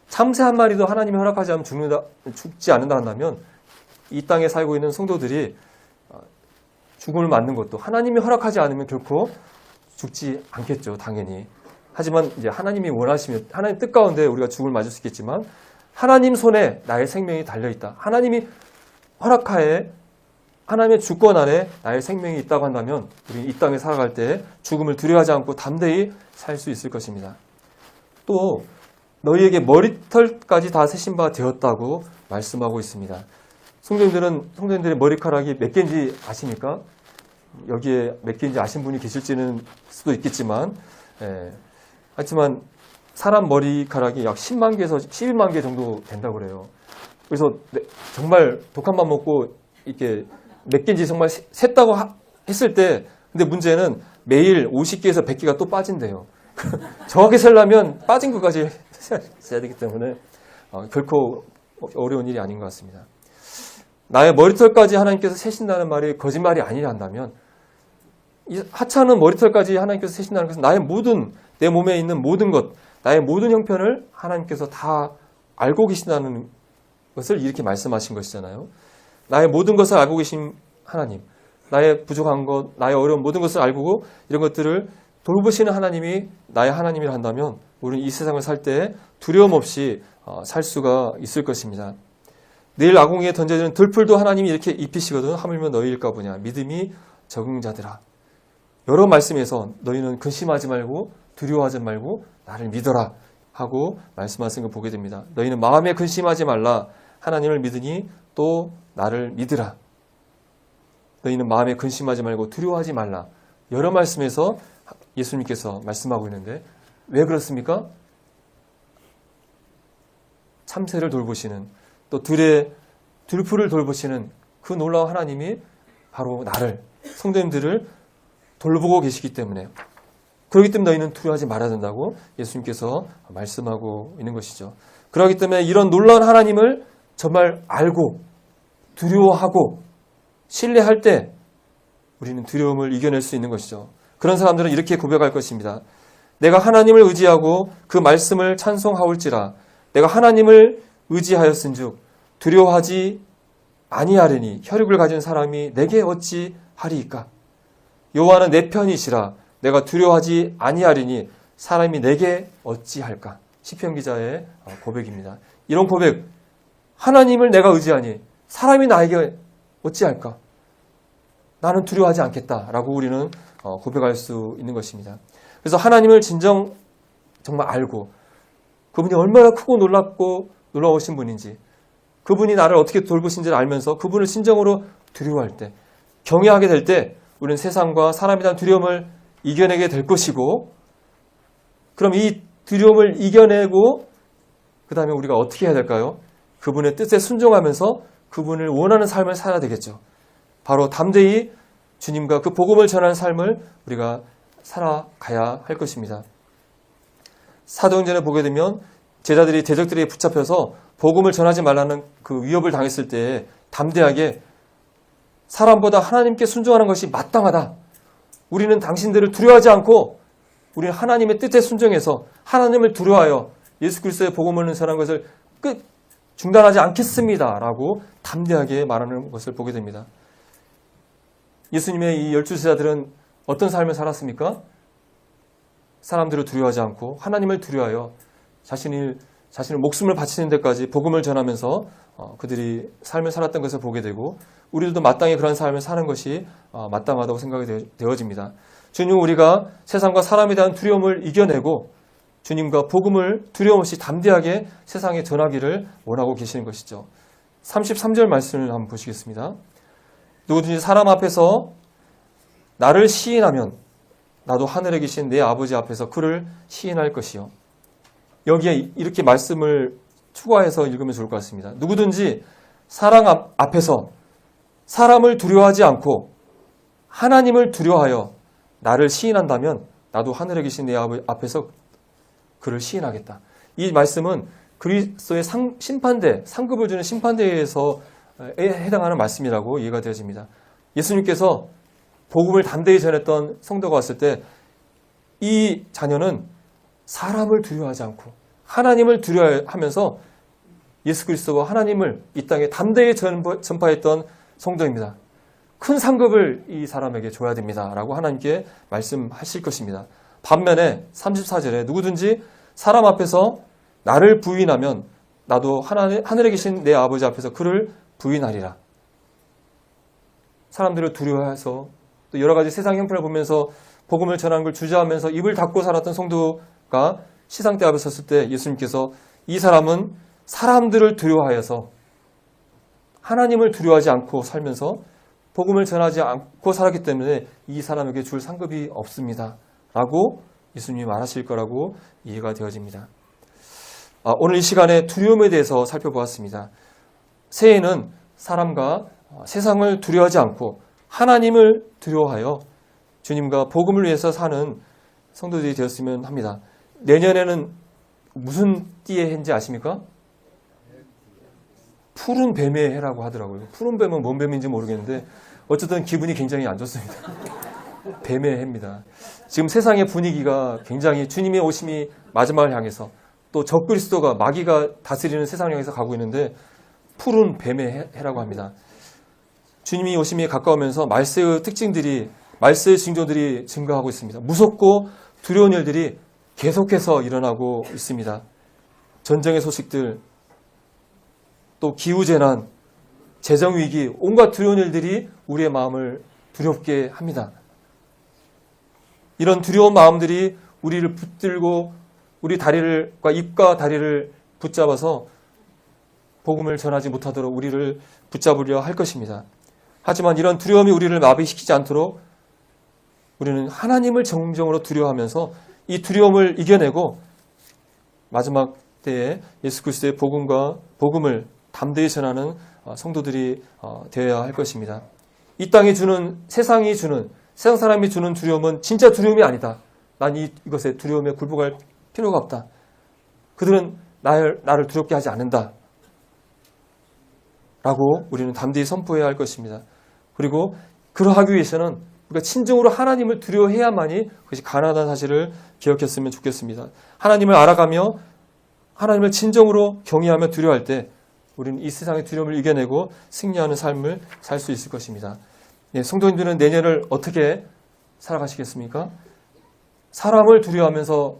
참새 한 마리도 하나님이 허락하지 않으면 죽지 않는다 한다면 이 땅에 살고 있는 성도들이 죽음을 맞는 것도 하나님이 허락하지 않으면 결코 죽지 않겠죠, 당연히. 하지만 이제 하나님이 원하시면 하나님 뜻 가운데 우리가 죽음을 맞을 수 있겠지만 하나님 손에 나의 생명이 달려있다. 하나님이 허락하에 하나님의 주권 아래 나의 생명이 있다고 한다면 우리는 이 땅에 살아갈 때 죽음을 두려워하지 않고 담대히 살 수 있을 것입니다. 또 너희에게 머리털까지 다 세신 바 되었다고 말씀하고 있습니다. 성도님들의 머리카락이 몇 개인지 아십니까? 여기에 몇 개인지 아신 분이 계실지는 수도 있겠지만 하지만 사람 머리카락이 약 10만 개에서 12만 개 정도 된다고 그래요. 그래서 정말 독한 밥 먹고 이렇게 몇 개인지 정말 셌다고 했을 때 근데 문제는 매일 50개에서 100개가 또 빠진대요. 정확히 세려면 빠진 것까지 세야 되기 때문에 결코 어려운 일이 아닌 것 같습니다. 나의 머리털까지 하나님께서 세신다는 말이 거짓말이 아니라 한다면 이 하찮은 머리털까지 하나님께서 세신다는 것은 나의 모든, 내 몸에 있는 모든 것, 나의 모든 형편을 하나님께서 다 알고 계신다는 것을 이렇게 말씀하신 것이잖아요. 나의 모든 것을 알고 계신 하나님, 나의 부족한 것, 나의 어려운 모든 것을 알고 이런 것들을 돌보시는 하나님이 나의 하나님이라 한다면 우리는 이 세상을 살 때 두려움 없이 살 수가 있을 것입니다. 내일 아궁이에 던져지는 들풀도 하나님이 이렇게 입히시거든. 하물며 너희일까 보냐. 믿음이 적은 자들아. 여러 말씀에서 너희는 근심하지 말고 두려워하지 말고 나를 믿어라 하고 말씀하신 걸 보게 됩니다. 너희는 마음에 근심하지 말라. 하나님을 믿으니 또 나를 믿으라. 너희는 마음에 근심하지 말고 두려워하지 말라. 여러 말씀에서 예수님께서 말씀하고 있는데 왜 그렇습니까? 참새를 돌보시는 또 들풀을 돌보시는 그 놀라운 하나님이 바로 나를, 성도님들을 돌보고 계시기 때문에, 그렇기 때문에 너희는 두려워하지 말아야 된다고 예수님께서 말씀하고 있는 것이죠. 그렇기 때문에 이런 놀라운 하나님을 정말 알고 두려워하고 신뢰할 때 우리는 두려움을 이겨낼 수 있는 것이죠. 그런 사람들은 이렇게 고백할 것입니다. 내가 하나님을 의지하고 그 말씀을 찬송하올지라. 내가 하나님을 의지하였은즉 두려워하지 아니하리니 혈육을 가진 사람이 내게 어찌 하리이까. 여호와는 내 편이시라. 내가 두려워하지 아니하리니 사람이 내게 어찌 할까. 시편 기자의 고백입니다. 이런 고백, 하나님을 내가 의지하니 사람이 나에게 어찌 할까. 나는 두려워하지 않겠다라고 우리는 고백할 수 있는 것입니다. 그래서 하나님을 진정 정말 알고 그분이 얼마나 크고 놀랍고 놀라우신 분인지, 그분이 나를 어떻게 돌보신지를 알면서 그분을 진정으로 두려워할 때, 경외하게 될 때 우리는 세상과 사람에 대한 두려움을 이겨내게 될 것이고, 그럼 이 두려움을 이겨내고 그 다음에 우리가 어떻게 해야 될까요? 그분의 뜻에 순종하면서 그분을 원하는 삶을 살아야 되겠죠. 바로 담대히 주님과 그 복음을 전하는 삶을 우리가 살아가야 할 것입니다. 사도행전에 보게 되면 제자들이 대적들에게 붙잡혀서 복음을 전하지 말라는 그 위협을 당했을 때 담대하게 사람보다 하나님께 순종하는 것이 마땅하다. 우리는 당신들을 두려워하지 않고 우리는 하나님의 뜻에 순종해서 하나님을 두려워하여 예수 그리스도의 복음을 전하는 것을 중단하지 않겠습니다. 라고 담대하게 말하는 것을 보게 됩니다. 예수님의 이 12제자들은 어떤 삶을 살았습니까? 사람들을 두려워하지 않고 하나님을 두려워하여 자신의 목숨을 바치는 데까지 복음을 전하면서 그들이 삶을 살았던 것을 보게 되고, 우리들도 마땅히 그런 삶을 사는 것이 마땅하다고 생각이 되어집니다. 주님은 우리가 세상과 사람에 대한 두려움을 이겨내고 주님과 복음을 두려움 없이 담대하게 세상에 전하기를 원하고 계시는 것이죠. 33절 말씀을 한번 보시겠습니다. 누구든지 사람 앞에서 나를 시인하면 나도 하늘에 계신 내 아버지 앞에서 그를 시인할 것이요. 여기에 이렇게 말씀을 추가해서 읽으면 좋을 것 같습니다. 누구든지 사람 앞에서 사람을 두려워하지 않고 하나님을 두려워하여 나를 시인한다면 나도 하늘에 계신 내 아버지 앞에서 그를 시인하겠다. 이 말씀은 그리스도의 심판대, 상급을 주는 심판대에서 해당하는 말씀이라고 이해가 되어집니다. 예수님께서 복음을 담대히 전했던 성도가 왔을 때 이 자녀는 사람을 두려워하지 않고 하나님을 두려워하면서 예수 그리스도와 하나님을 이 땅에 담대히 전파했던 성도입니다. 큰 상급을 이 사람에게 줘야 됩니다. 라고 하나님께 말씀하실 것입니다. 반면에 34절에 누구든지 사람 앞에서 나를 부인하면 나도 하늘에 계신 내 아버지 앞에서 그를 부인하리라. 사람들을 두려워해서 또 여러 가지 세상 형편을 보면서 복음을 전하는 걸 주저하면서 입을 닫고 살았던 성도가 시상대 앞에 섰을 때 예수님께서 이 사람은 사람들을 두려워하여서 하나님을 두려워하지 않고 살면서 복음을 전하지 않고 살았기 때문에 이 사람에게 줄 상급이 없습니다. 라고 예수님이 말하실 거라고 이해가 되어집니다. 오늘 이 시간에 두려움에 대해서 살펴보았습니다. 새해에는 사람과 세상을 두려워하지 않고 하나님을 두려워하여 주님과 복음을 위해서 사는 성도들이 되었으면 합니다. 내년에는 무슨 띠의 해인지 아십니까? 푸른 뱀의 해라고 하더라고요. 푸른 뱀은 뭔 뱀인지 모르겠는데 어쨌든 기분이 굉장히 안 좋습니다. 뱀의 해입니다. 지금 세상의 분위기가 굉장히 주님의 오심이 마지막을 향해서 또 적그리스도가 마귀가 다스리는 세상을 향해서 가고 있는데 푸른 뱀의 해라고 합니다. 주님이 오심이 가까우면서 말세의 특징들이 말세의 징조들이 증가하고 있습니다. 무섭고 두려운 일들이 계속해서 일어나고 있습니다. 전쟁의 소식들, 또 기후재난, 재정위기, 온갖 두려운 일들이 우리의 마음을 두렵게 합니다. 이런 두려운 마음들이 우리를 붙들고 우리 입과 다리를 붙잡아서 복음을 전하지 못하도록 우리를 붙잡으려 할 것입니다. 하지만 이런 두려움이 우리를 마비시키지 않도록 우리는 하나님을 정정으로 두려워하면서 이 두려움을 이겨내고 마지막 때에 예수 그리스도의 복음을 담대히 전하는 성도들이 되어야 할 것입니다. 이 땅이 주는, 세상이 주는, 세상 사람이 주는 두려움은 진짜 두려움이 아니다. 난 이것에 두려움에 굴복할 필요가 없다. 그들은 나를 두렵게 하지 않는다. 라고 우리는 담대히 선포해야 할 것입니다. 그리고 그러하기 위해서는 우리가 진정으로 하나님을 두려워해야만이 그것이 가능하다는 사실을 기억했으면 좋겠습니다. 하나님을 알아가며 하나님을 진정으로 경외하며 두려워할 때 우리는 이 세상의 두려움을 이겨내고 승리하는 삶을 살 수 있을 것입니다. 예, 성도님들은 내년을 어떻게 살아가시겠습니까? 사람을 두려워하면서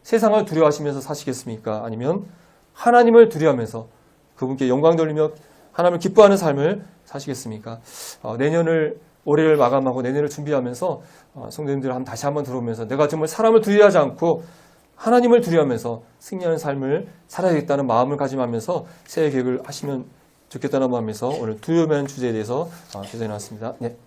세상을 두려워하시면서 사시겠습니까? 아니면 하나님을 두려워하면서 그분께 영광 돌리며 하나님을 기뻐하는 삶을 사시겠습니까? 올해를 마감하고 내년을 준비하면서 성도님들 다시 한번 들어보면서 내가 정말 사람을 두려워하지 않고 하나님을 두려워하면서 승리하는 삶을 살아야겠다는 마음을 가짐하면서 새해 계획을 하시면 좋겠다는 마음에서 오늘 두려움이라는 주제에 대해서 기도해 놨습니다. 네.